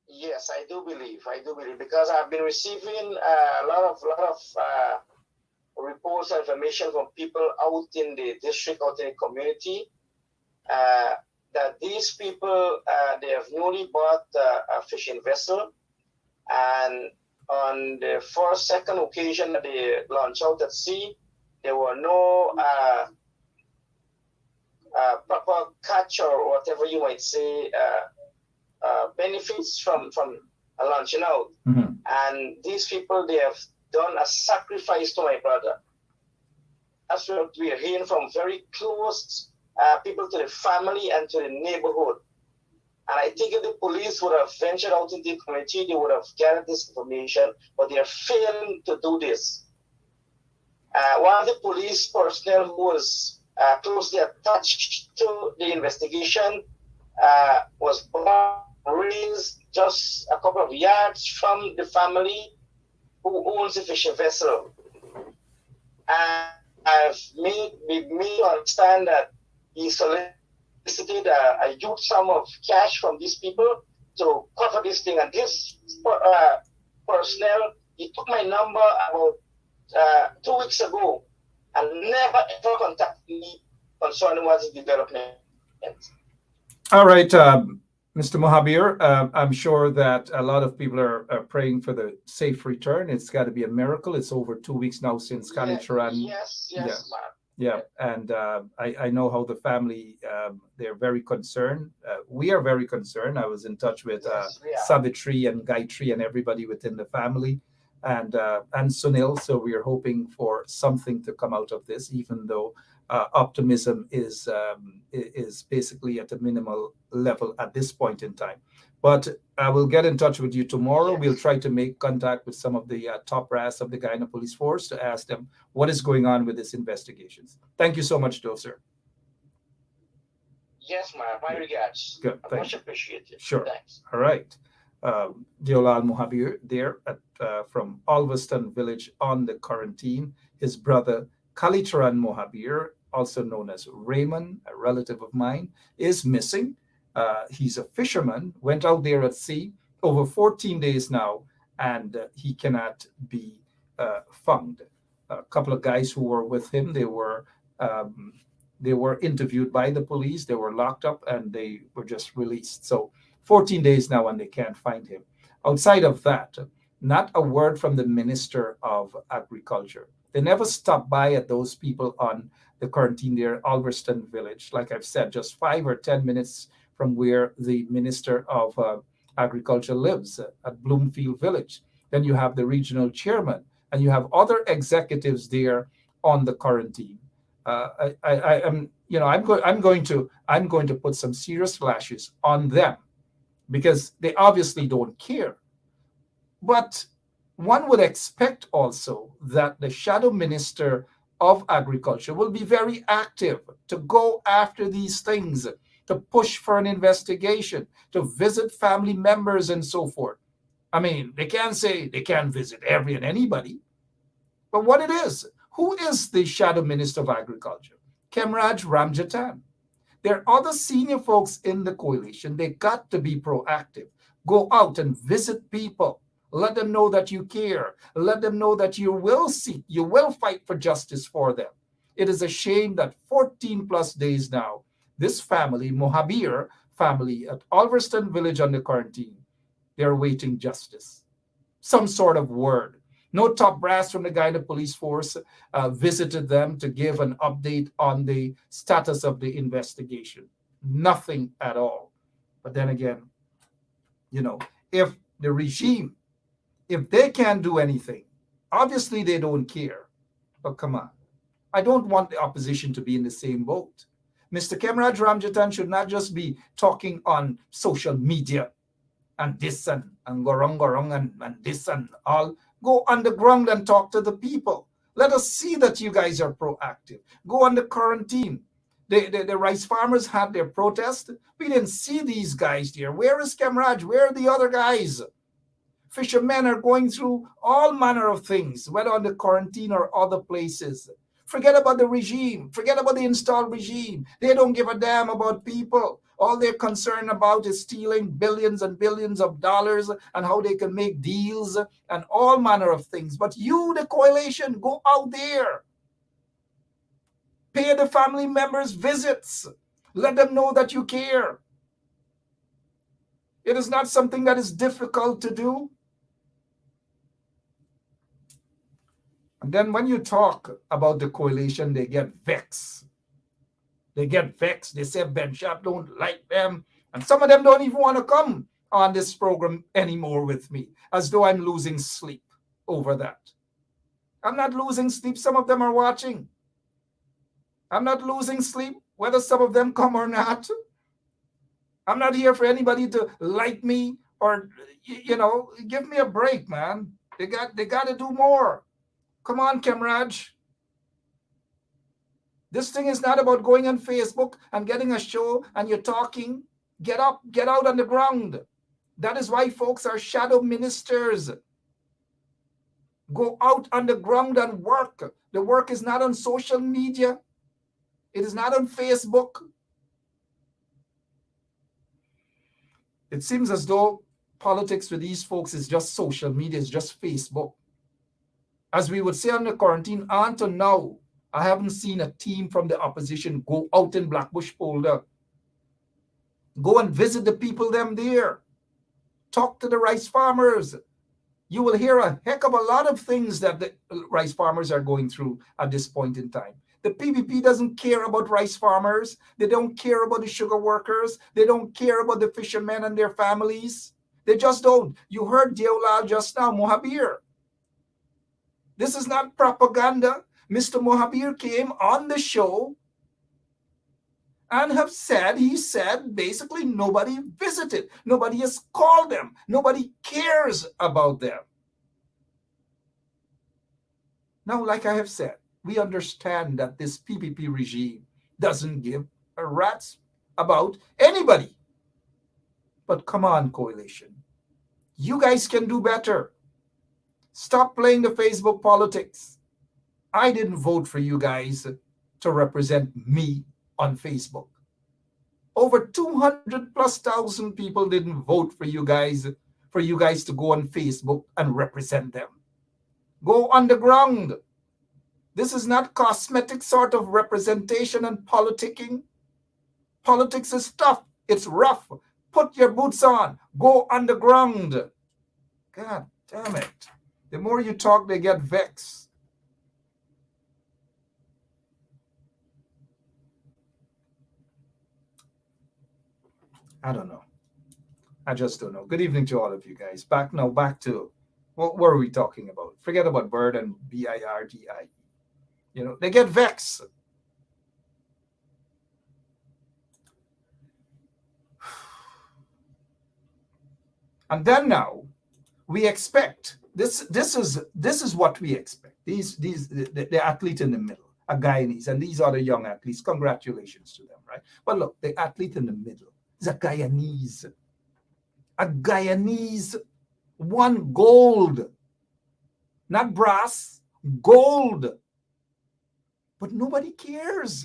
Yes, I do believe because I've been receiving a lot of reports and information from people out in the district, out in the community, that these people, they have newly bought a fishing vessel, and on the second occasion that they launched out at sea, there were no proper catch or whatever you might say, benefits from launching out. Mm-hmm. And these people, they have done a sacrifice to my brother. That's what we are hearing from very close people to the family and to the neighborhood. And I think if the police would have ventured out into the community, they would have gathered this information, but they are failing to do this. One of the police personnel who was closely attached to the investigation was raised just a couple of yards from the family who owns the fishing vessel. And I've made me understand that he solicited a huge sum of cash from these people to cover this thing. And this personnel, he took my number about 2 weeks ago and never ever contacted me concerning what's the development. All right, Mr. Mohabir, I'm sure that a lot of people are praying for the safe return. It's got to be a miracle. It's over 2 weeks now since Kalicharan. Yes, Yeah. ma'am. Yeah, and I know how the family, they're very concerned. We are very concerned. I was in touch with Yes, we are. Savitri and Gayatri and everybody within the family, and Sunil. So we are hoping for something to come out of this, even though optimism is basically at a minimal level at this point in time. But I will get in touch with you tomorrow. Yes. We'll try to make contact with some of the top brass of the Guyana Police Force to ask them what is going on with these investigations. Thank you so much, Joe, sir. Yes, my regards. Good. Much appreciated. Sure. Thanks. All right. Deolal Mohabir there from Alveston Village on the quarantine. His brother Kalitran Mohabir, also known as Raymond, a relative of mine, is missing. He's a fisherman, went out there at sea over 14 days now, and he cannot be found. A couple of guys who were with him, they were interviewed by the police, they were locked up, and they were just released. So 14 days now, and they can't find him. Outside of that, not a word from the Minister of Agriculture. They never stopped by at those people on the quarantine there, Alverston Village. Like I've said, just 5 or 10 minutes from where the Minister of Agriculture lives at Bloomfield Village. Then you have the regional chairman, and you have other executives there on the quarantine. I'm going to put some serious lashes on them because they obviously don't care. But one would expect also that the shadow minister of agriculture will be very active to go after these things, to push for an investigation, to visit family members and so forth. I mean, they can't say they can't visit every and anybody. But what it is, who is the shadow minister of agriculture? Kemraj Ramjatan. There are other senior folks in the coalition. They got to be proactive. Go out and visit people. Let them know that you care. Let them know that you will seek, you will fight for justice for them. It is a shame that 14 plus days now, this family, Mohabir family at Alverston Village under quarantine, they're awaiting justice. Some sort of word. No top brass from the Guyana Police Force visited them to give an update on the status of the investigation. Nothing at all. But then again, if the regime, if they can't do anything, obviously they don't care. But come on. I don't want the opposition to be in the same boat. Mr. Kemraj Ramjatan should not just be talking on social media and this and gorong and this and all. Go underground and talk to the people. Let us see that you guys are proactive. Go on the quarantine. The rice farmers had their protest. We didn't see these guys there. Where is Kemraj? Where are the other guys? Fishermen are going through all manner of things, whether on the quarantine or other places. Forget about the regime. Forget about the installed regime. They don't give a damn about people. All they're concerned about is stealing billions and billions of dollars and how they can make deals and all manner of things. But you, the coalition, go out there. Pay the family members visits. Let them know that you care. It is not something that is difficult to do. And then when you talk about the coalition, they get vexed. They get vexed. They say Ben Sharp don't like them. And some of them don't even want to come on this program anymore with me, as though I'm losing sleep over that. I'm not losing sleep. Some of them are watching. I'm not losing sleep, whether some of them come or not. I'm not here for anybody to like me or, give me a break, man. They got to do more. Come on, Kemraj. This thing is not about going on Facebook and getting a show and you're talking. Get up, get out on the ground. That is why folks are shadow ministers. Go out on the ground and work. The work is not on social media. It is not on Facebook. It seems as though politics with these folks is just social media, it's just Facebook. As we would say on the quarantine, until now, I haven't seen a team from the opposition go out in Blackbush Polder. Go and visit the people them there. Talk to the rice farmers. You will hear a heck of a lot of things that the rice farmers are going through at this point in time. The PPP doesn't care about rice farmers. They don't care about the sugar workers. They don't care about the fishermen and their families. They just don't. You heard Deolal just now, Mohabir. This is not propaganda. Mr. Mohabir came on the show and he said basically nobody visited, nobody has called them, nobody cares about them. Now, like I have said, we understand that this PPP regime doesn't give a rat's about anybody. But come on, coalition. You guys can do better. Stop playing the Facebook politics. I didn't vote for you guys to represent me on Facebook. Over 200 plus thousand people didn't vote for you guys to go on Facebook and represent them. Go underground. This is not cosmetic sort of representation and politicking. Politics is tough. It's rough. Put your boots on. Go underground. God damn it. The more you talk, they get vexed. I don't know. I just don't know. Good evening to all of you guys. Back to what were we talking about? Forget about Bird and BIRDI. You know, they get vexed. And then now we expect this is what we expect. The athlete in the middle, a Guyanese, and these are the young athletes. Congratulations to them, right? But look, the athlete in the middle is a Guyanese. A Guyanese won gold, not brass, gold. But nobody cares.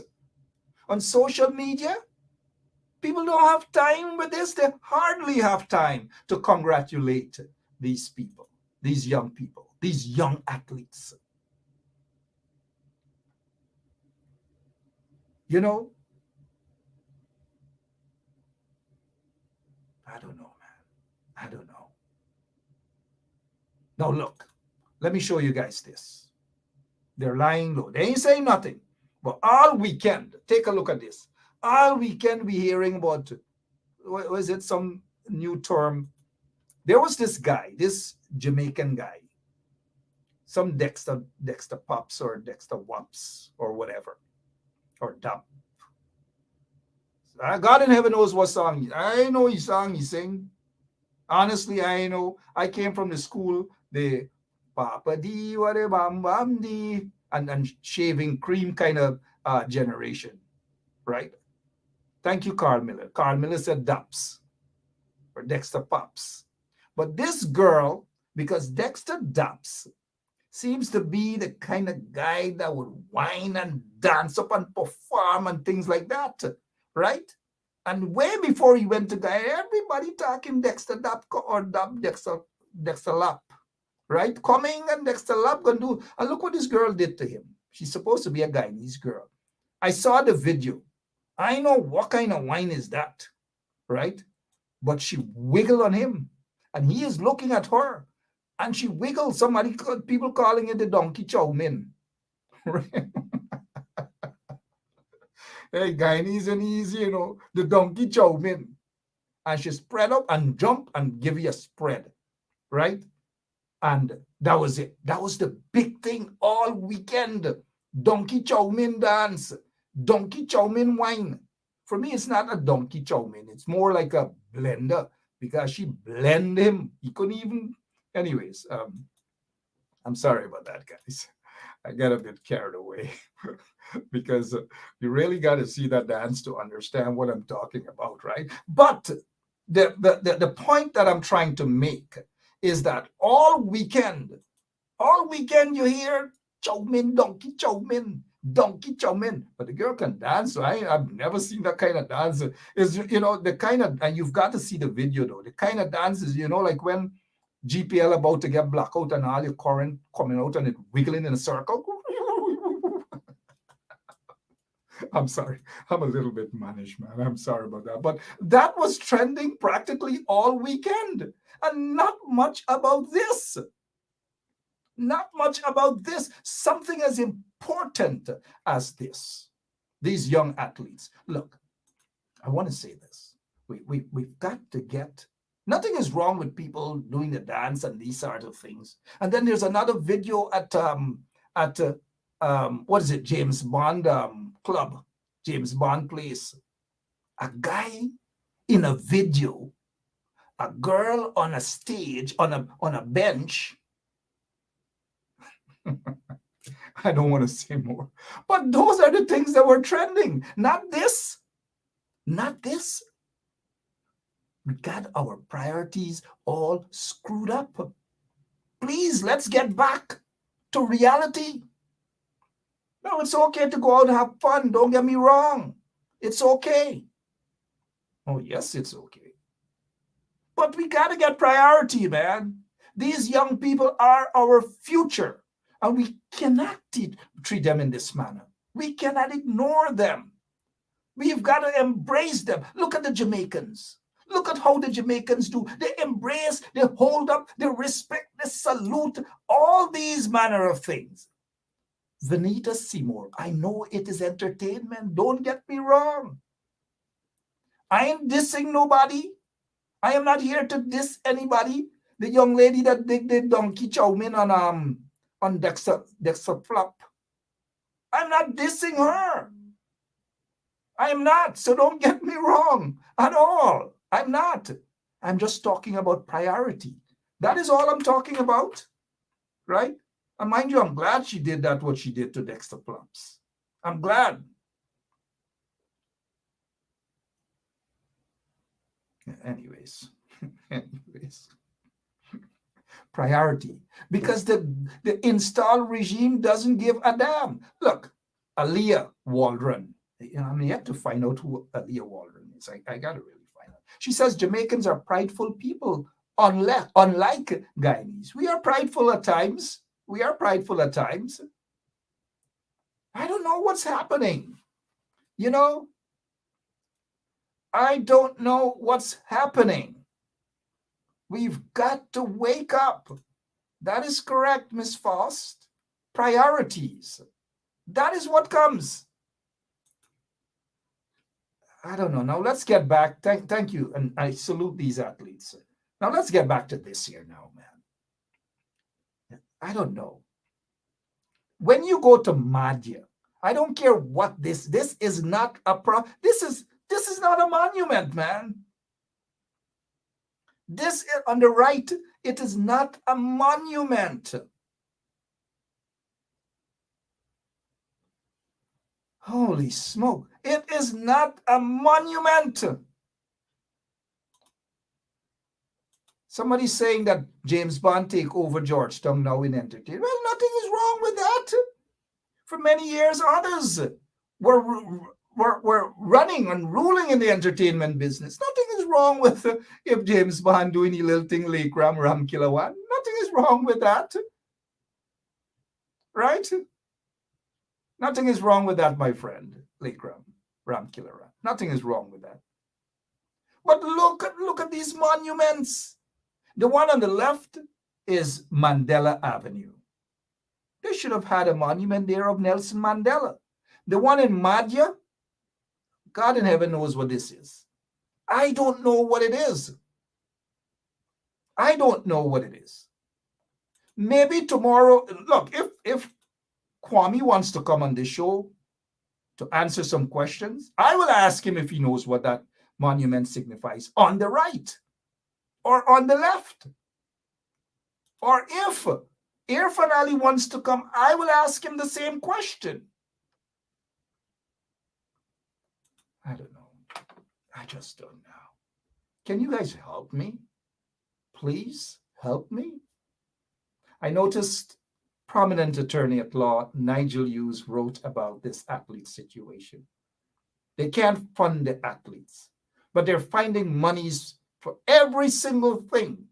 On social media, people don't have time with this. They hardly have time to congratulate these people, these young athletes. You know, I don't know, man. I don't know. Now, look, let me show you guys this. They're lying low. They ain't saying nothing. But all weekend, take a look at this. All weekend we hearing about, what was it, some new term? There was this guy, this Jamaican guy, some Dexter Pops or Dexter Wops or whatever, or Dub. God in heaven knows what song. I know his song he sing. Honestly, I know. I came from the school, the Papa D, whatever, bam bam D, and shaving cream kind of generation, right? Thank you, Carl Miller. Carl Miller said Dubs or Dexter Pops. But this girl, because Dexter Dubs seems to be the kind of guy that would whine and dance up and perform and things like that, right? And way before he went to Guyana, everybody talking Dexter Dub or Dub Dexter Lap. Right? Coming and Dexter Lap gonna do. And look what this girl did to him. She's supposed to be a Guyanese girl. I saw the video. I know what kind of wine is that, right? But she wiggled on him. And he is looking at her. And she wiggled. People calling it the donkey chow mein. Hey, Guyanese and easy, you know, the donkey chow mein. And she spread up and jump and give you a spread, right? And that was it. That was the big thing all weekend. Donkey chow mein dance. Donkey chow mein wine. For me, it's not a donkey chow mein. It's more like a blender because she blended him. He couldn't even. Anyways, I'm sorry about that, guys. I got a bit carried away because you really got to see that dance to understand what I'm talking about, right? But the point that I'm trying to make is that all weekend you hear chow mein, donkey chow mein, donkey chow mein. But the girl can dance. So I've never seen that kind of dance. Is, you know, the kind of, and you've got to see the video though. The kind of dance is, you know, like when GPL about to get blackout and all your current coming out and it wiggling in a circle. I'm sorry. I'm a little bit mannish, man. I'm sorry about that. But that was trending practically all weekend. And not much about this. Not much about this. Something as important as this. These young athletes. Look, I want to say this. We've got to get... Nothing is wrong with people doing the dance and these sort of things. And then there's another video at what is it, James Bond club, James Bond place. A guy in a video, a girl on a stage, on a bench. I don't want to say more. But those are the things that were trending. Not this. Not this. We got our priorities all screwed up. Please, let's get back to reality. No, it's okay to go out and have fun. Don't get me wrong. It's okay. Oh, yes, it's okay. But we got to get priority, man. These young people are our future. And we cannot treat them in this manner. We cannot ignore them. We've got to embrace them. Look at the Jamaicans. Look at how the Jamaicans do. They embrace, they hold up, they respect, they salute, all these manner of things. Venita Seymour, I know it is entertainment. Don't get me wrong. I ain't dissing nobody. I am not here to diss anybody. The young lady that did donkey chow mein on Dexter Flop. I'm not dissing her. I am not. So don't get me wrong at all. I'm not. I'm just talking about priority. That is all I'm talking about, right? And mind you, I'm glad she did that, what she did to Dexter Plumps. I'm glad. Anyways. Priority. Because the installed regime doesn't give a damn. Look, Aaliyah Waldron. I mean, you have to find out who Aaliyah Waldron is. I got to really find out. She says Jamaicans are prideful people, unlike Guyanese. We are prideful at times. We are prideful at times. I don't know what's happening. You know, I don't know what's happening. We've got to wake up. That is correct, Miss Faust. Priorities. That is what comes. I don't know. Now let's get back. Thank you. And I salute these athletes. Now let's get back to this here now, man. I don't know. When you go to Madhya, I don't care what this is not a this is not a monument, man. This on the right, it is not a monument. Holy smoke. It is not a monument. Somebody's saying that James Bond take over Georgetown now in entertainment. Well, nothing is wrong with that. For many years, others were running and ruling in the entertainment business. Nothing is wrong with if James Bond doing a little thing like Ram Killer One. Nothing is wrong with that. Right? Nothing is wrong with that, my friend. Like Ram Killer Ram. Nothing is wrong with that. But look at these monuments. The one on the left is Mandela Avenue. They should have had a monument there of Nelson Mandela. The one in Madhya, God in heaven knows what this is. I don't know what it is. I don't know what it is. Maybe tomorrow, look, if Kwame wants to come on this show to answer some questions, I will ask him if he knows what that monument signifies on the right or on the left. Or if Irfan Ali wants to come, I will ask him the same question. I don't know. I just don't know. Can you guys help me? Please help me. I noticed prominent attorney at law Nigel Hughes wrote about this athlete situation. They can't fund the athletes, but they're finding monies for every single thing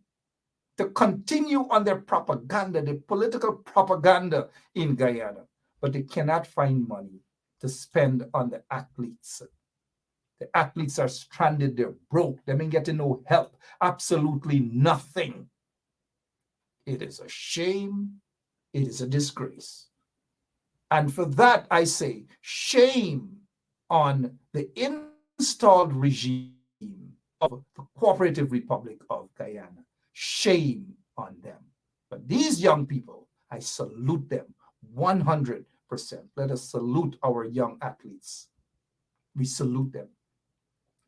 to continue on their propaganda, the political propaganda in Guyana, but they cannot find money to spend on the athletes. The athletes are stranded, they're broke, they ain't getting no help, absolutely nothing. It is a shame, it is a disgrace. And for that, I say, shame on the installed regime of the Cooperative Republic of Guyana. Shame on them. But these young people, I salute them 100%. Let us salute our young athletes. We salute them.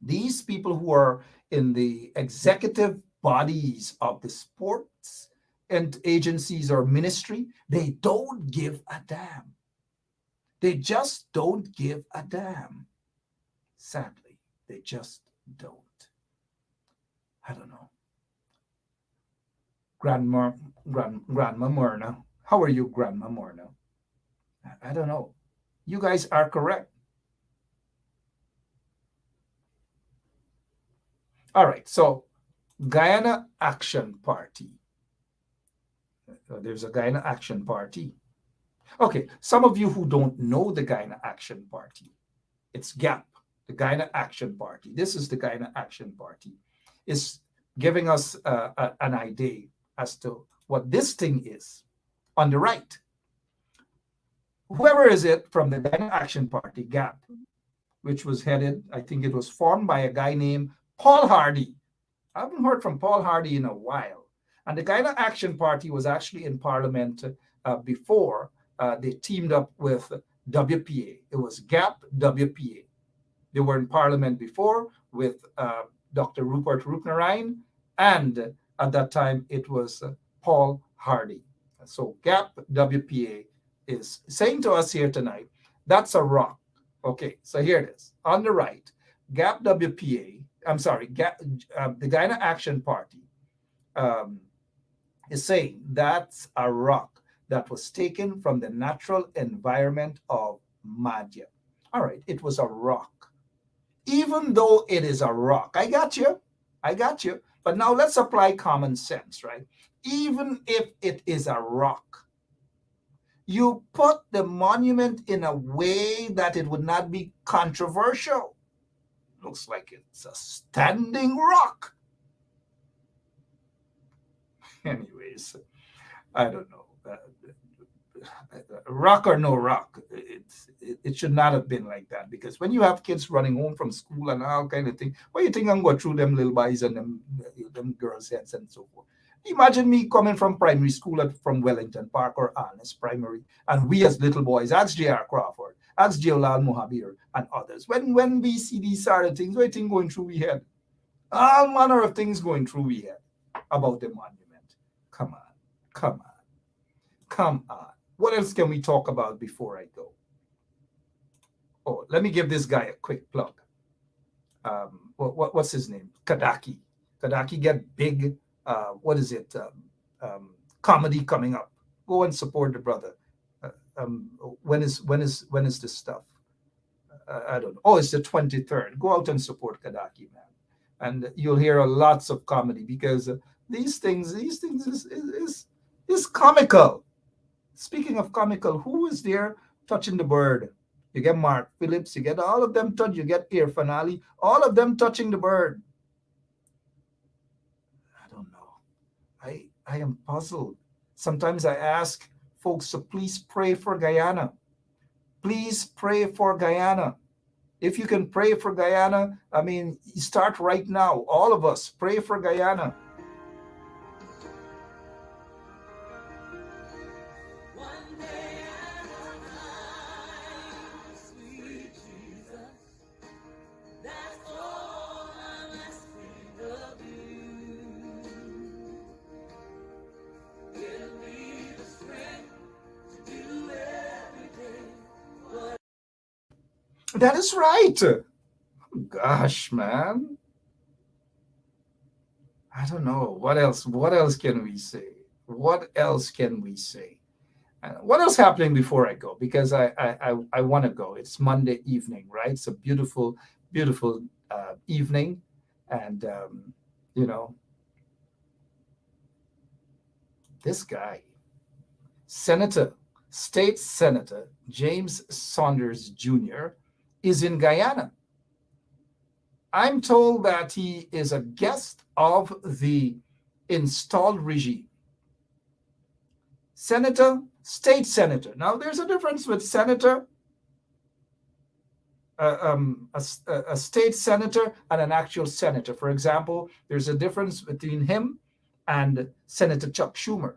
These people who are in the executive bodies of the sports and agencies or ministry, they don't give a damn. They just don't give a damn. Sadly, they just don't. I don't know. Grandma Myrna. How are you, Grandma Myrna? I don't know. You guys are correct. All right, so Guyana Action Party. There's a Guyana Action Party. Okay, some of you who don't know the Guyana Action Party, it's GAP, the Guyana Action Party. This is the Guyana Action Party. It's giving us an idea as to what this thing is. On the right, whoever is it from the Guyana Action Party, GAP, which was headed, I think it was formed by a guy named Paul Hardy. I haven't heard from Paul Hardy in a while. And the Guyana Action Party was actually in Parliament before they teamed up with WPA. It was GAP WPA. They were in Parliament before with Dr. Rupert Roopnarine, and at that time it was Paul Hardy. So GAP WPA is saying to us here tonight, that's a rock. Okay, so here it is. On the right, GAP WPA, the Guyana Action Party is saying that's a rock that was taken from the natural environment of Madhya. All right, it was a rock. Even though it is a rock, I got you. But now let's apply common sense, right? Even if it is a rock, you put the monument in a way that it would not be controversial. Looks like it's a standing rock. Anyways, I don't know. Rock or no rock, it should not have been like that, because when you have kids running home from school and all kind of thing, what do you think I'm going through them little boys and them girls' heads and so forth? Imagine me coming from primary school from Wellington Park or Honest Primary, and we as little boys, ask J.R. Crawford, ask Jeolal Mohabir and others, when we see these sort of things, what do you think going through we head? All manner of things going through we head about the monument. Come on. What else can we talk about before I go? Oh, let me give this guy a quick plug. What's his name? Kadaki. Kadaki get big. Comedy coming up. Go and support the brother. When is this stuff? I don't know. Oh, it's the 23rd. Go out and support Kadaki, man, and you'll hear lots of comedy, because these things is comical. Speaking of comical, who is there touching the bird? You get Mark Phillips, you get all of them touch, you get Air Finale, all of them touching the bird. I don't know. I am puzzled. Sometimes I ask folks to please pray for Guyana. Please pray for Guyana. If you can pray for Guyana, I mean, start right now. All of us, pray for Guyana. That is right. Gosh, man. I don't know. What else can we say? What else happening before I go? Because I want to go. It's Monday evening, right? It's a beautiful evening. And, this guy, State Senator James Saunders Jr., is in Guyana. I'm told that he is a guest of the installed regime. State senator. Now, there's a difference with senator, a state senator, and an actual senator. For example, there's a difference between him and Senator Chuck Schumer.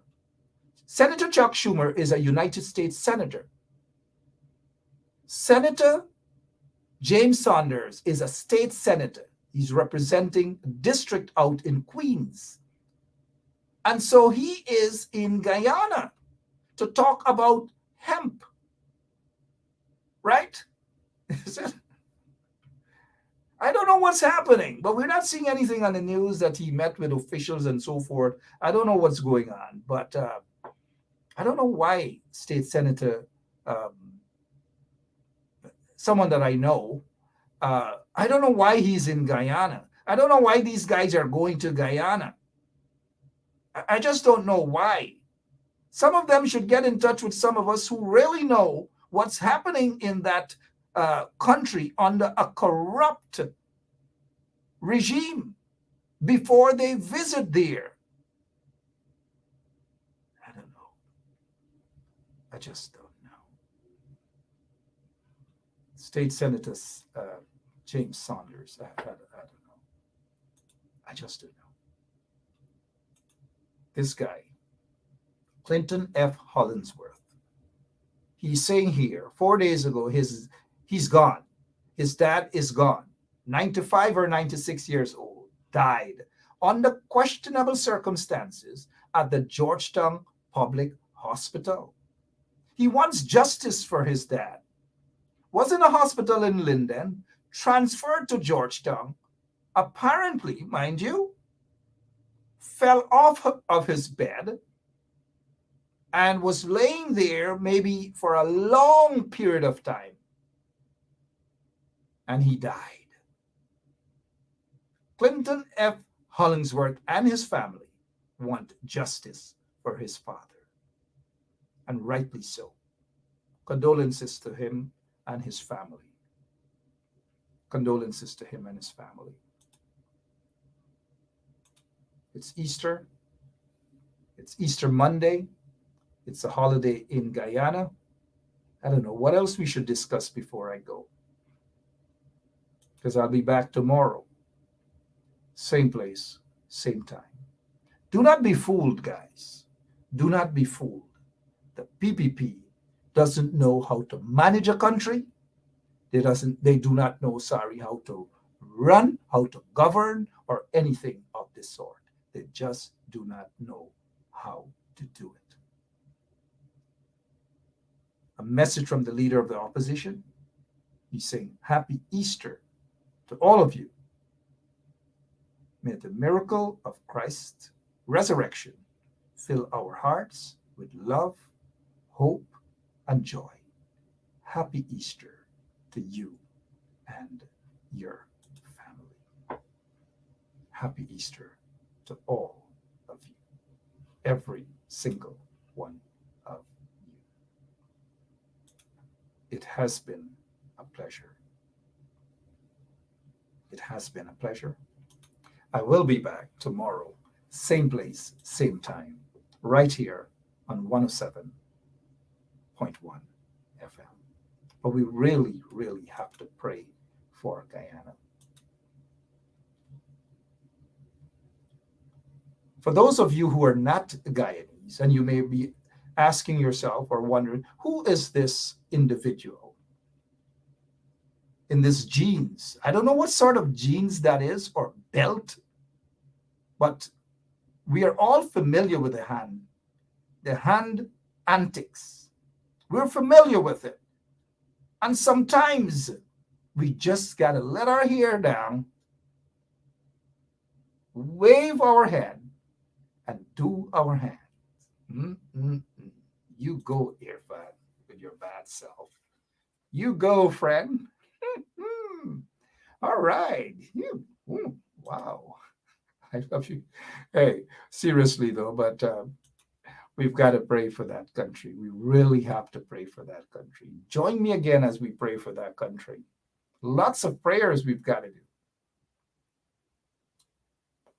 Senator Chuck Schumer is a United States senator. Senator James Saunders is a state senator. He's representing a district out in Queens. And so he is in Guyana to talk about hemp, right? I don't know what's happening, but we're not seeing anything on the news that he met with officials and so forth. I don't know what's going on, but I don't know why State Senator, someone that I know, I don't know why he's in Guyana. I don't know why these guys are going to Guyana. I just don't know why. Some of them should get in touch with some of us who really know what's happening in that country under a corrupt regime before they visit there. I don't know. I just don't know. State Senator James Saunders, I don't know. I just don't know. This guy, Clinton F. Hollingsworth, he's saying here, 4 days ago, he's gone. His dad is gone. 95 or 96 years old, died under questionable circumstances at the Georgetown Public Hospital. He wants justice for his dad. Was in a hospital in Linden, transferred to Georgetown, apparently, mind you, fell off of his bed and was laying there maybe for a long period of time. And he died. Clinton F. Hollingsworth and his family want justice for his father. And rightly so. Condolences to him and his family. Condolences to him and his family. It's Easter. It's Easter Monday. It's a holiday in Guyana. I don't know what else we should discuss before I go. Because I'll be back tomorrow. Same place, same time. Do not be fooled, guys. Do not be fooled. The PPP doesn't know how to manage a country. They do not know, how to run, how to govern, or anything of this sort. They just do not know how to do it. A message from the leader of the opposition. He's saying, Happy Easter to all of you. May the miracle of Christ's resurrection fill our hearts with love, hope, and joy. Happy Easter to you and your family. Happy Easter to all of you, every single one of you. It has been a pleasure. It has been a pleasure. I will be back tomorrow, same place, same time, right here on 107.1 FM. But we really, really have to pray for Guyana. For those of you who are not Guyanese, and you may be asking yourself or wondering, who is this individual in this jeans? I don't know what sort of jeans that is or belt, but we are all familiar with the hand antics. We're familiar with it. And sometimes we just got to let our hair down, wave our hand, and do our hands. You go, Irfan, with your bad self. You go, friend. All right. Wow. I love you. Hey, seriously though, but we've got to pray for that country. We really have to pray for that country. Join me again as we pray for that country. Lots of prayers we've got to do.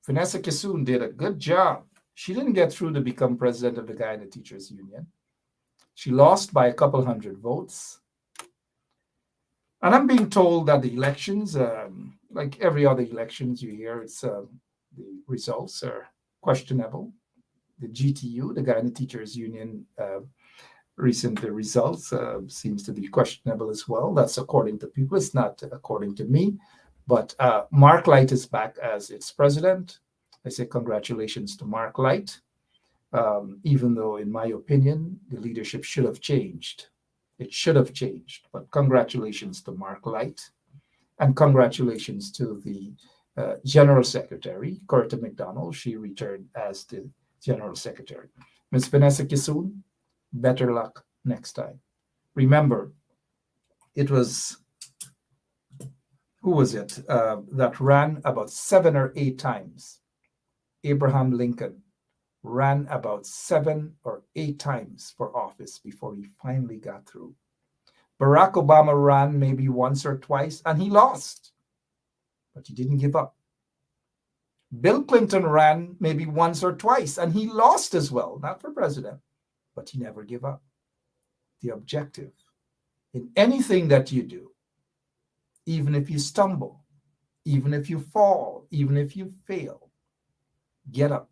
Vanessa Kisoon did a good job. She didn't get through to become president of the Guyana Teachers Union. She lost by a couple hundred votes. And I'm being told that the elections, like every other elections you hear, it's the results are questionable. The GTU, the Guyana Teachers Union, recent results seems to be questionable as well. That's according to people. It's not according to me. But Mark Light is back as its president. I say congratulations to Mark Light, even though, in my opinion, the leadership should have changed. It should have changed. But congratulations to Mark Light. And congratulations to the General Secretary, Coretta McDonald. She returned as the General Secretary. Ms. Vanessa Kisoon, better luck next time. Remember, it was, who was it, that ran about 7 or 8 times? Abraham Lincoln ran about 7 or 8 times for office before he finally got through. Barack Obama ran maybe once or twice and he lost, but he didn't give up. Bill Clinton ran maybe once or twice and he lost as well, not for president, but he never gave up. The objective in anything that you do, even if you stumble, even if you fall, even if you fail, get up,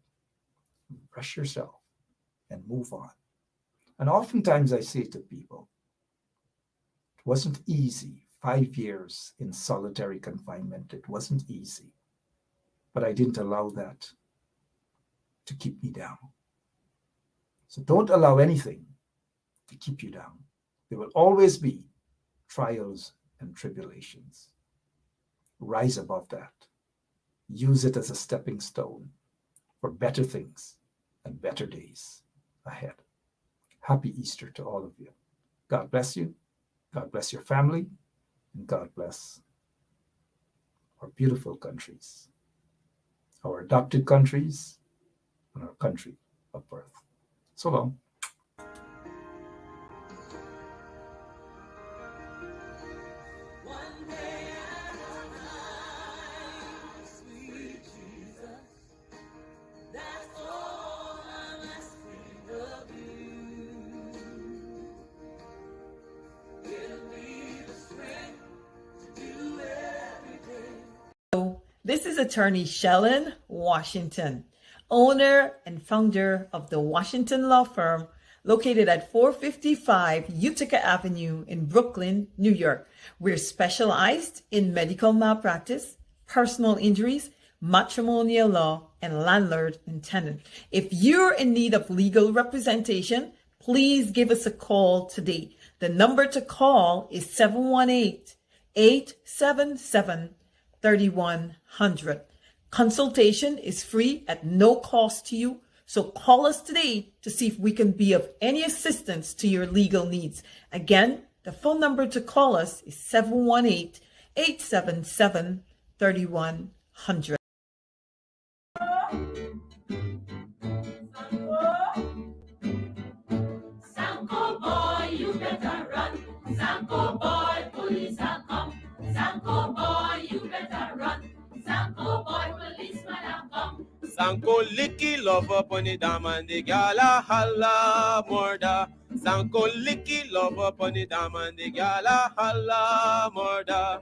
brush yourself, and move on. And oftentimes I say to people, it wasn't easy. 5 years in solitary confinement, it wasn't easy. But I didn't allow that to keep me down. So don't allow anything to keep you down. There will always be trials and tribulations. Rise above that. Use it as a stepping stone for better things and better days ahead. Happy Easter to all of you. God bless you. God bless your family. And God bless our beautiful countries, our adopted countries, and our country of birth. So long. This is attorney Shellen Washington, owner and founder of the Washington Law Firm, located at 455 Utica Avenue in Brooklyn, New York. We're specialized in medical malpractice, personal injuries, matrimonial law, and landlord and tenant. If you're in need of legal representation, please give us a call today. The number to call is 718-877-3100. Consultation is free at no cost to you. So call us today to see if we can be of any assistance to your legal needs. Again, the phone number to call us is 718-877-3100. Sanko boy, you better run. Sanko boy, police are come. Sanko boy, you better run. Sanko boy, policeman are come. Sanko licky love up on the dam and the gala holla murder. Sanko licky love up on the dam and the gala holla murder.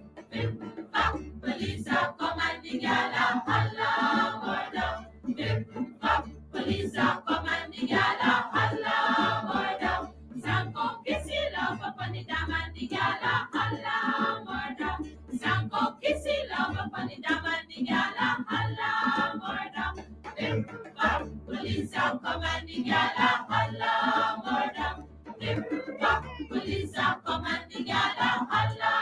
Police are come and the gala holla murder. Police are come and the gala holla murder. Sanko kissy love up on the dam and the gala holla murder. Sanko kissy love up on the dam and the gala holla murder. Police are come and the gala holla murder. Police are come and the gala holla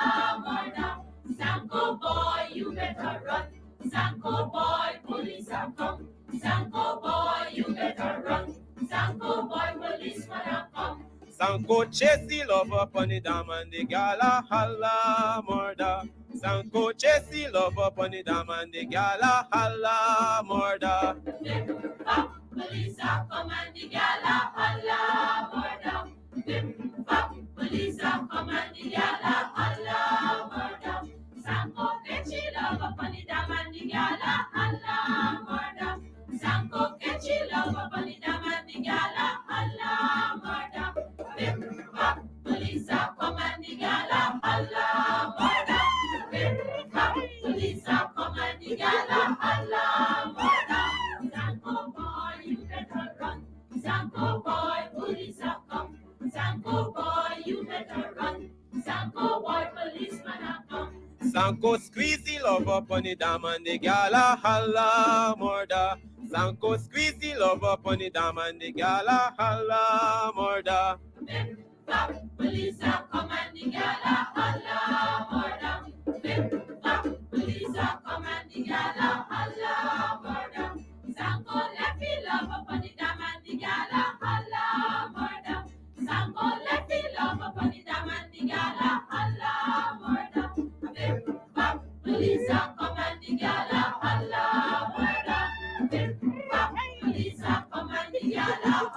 murder. Sanko boy, you better run. Sanko boy, police are come. Sanko boy, you better run. Sanko boy, policeman are come. Sanko chasey love up on the dam and the gala holla murder. Sanko chasey love up on the dam and the gala holla murder. Police are come and the gala holla murder. Police are come and the gala holla murder. Sanko catchy love up on the dam and the gala holla murder. Sanko catchy love up on the dam and the gala holla murder. Police are come and the gala holla murder. Police are come and the gala holla murder. Sanko boy, you better run. Sanko Sanko squeeze the love up on the dam and the gal a holla murder. Sanko squeeze the love up on the dam and the gal a holla murder. Big bop, police are come and the gal a holla murder. Big bop, police are come and the gal a holla murder. Sanko left the love up on the dam and the gal a holla murder. Sanko left the love up on the dam and the gal a holla murder. Big bop, police are come and the gal a holla murder. Big bop, police are come and the gal a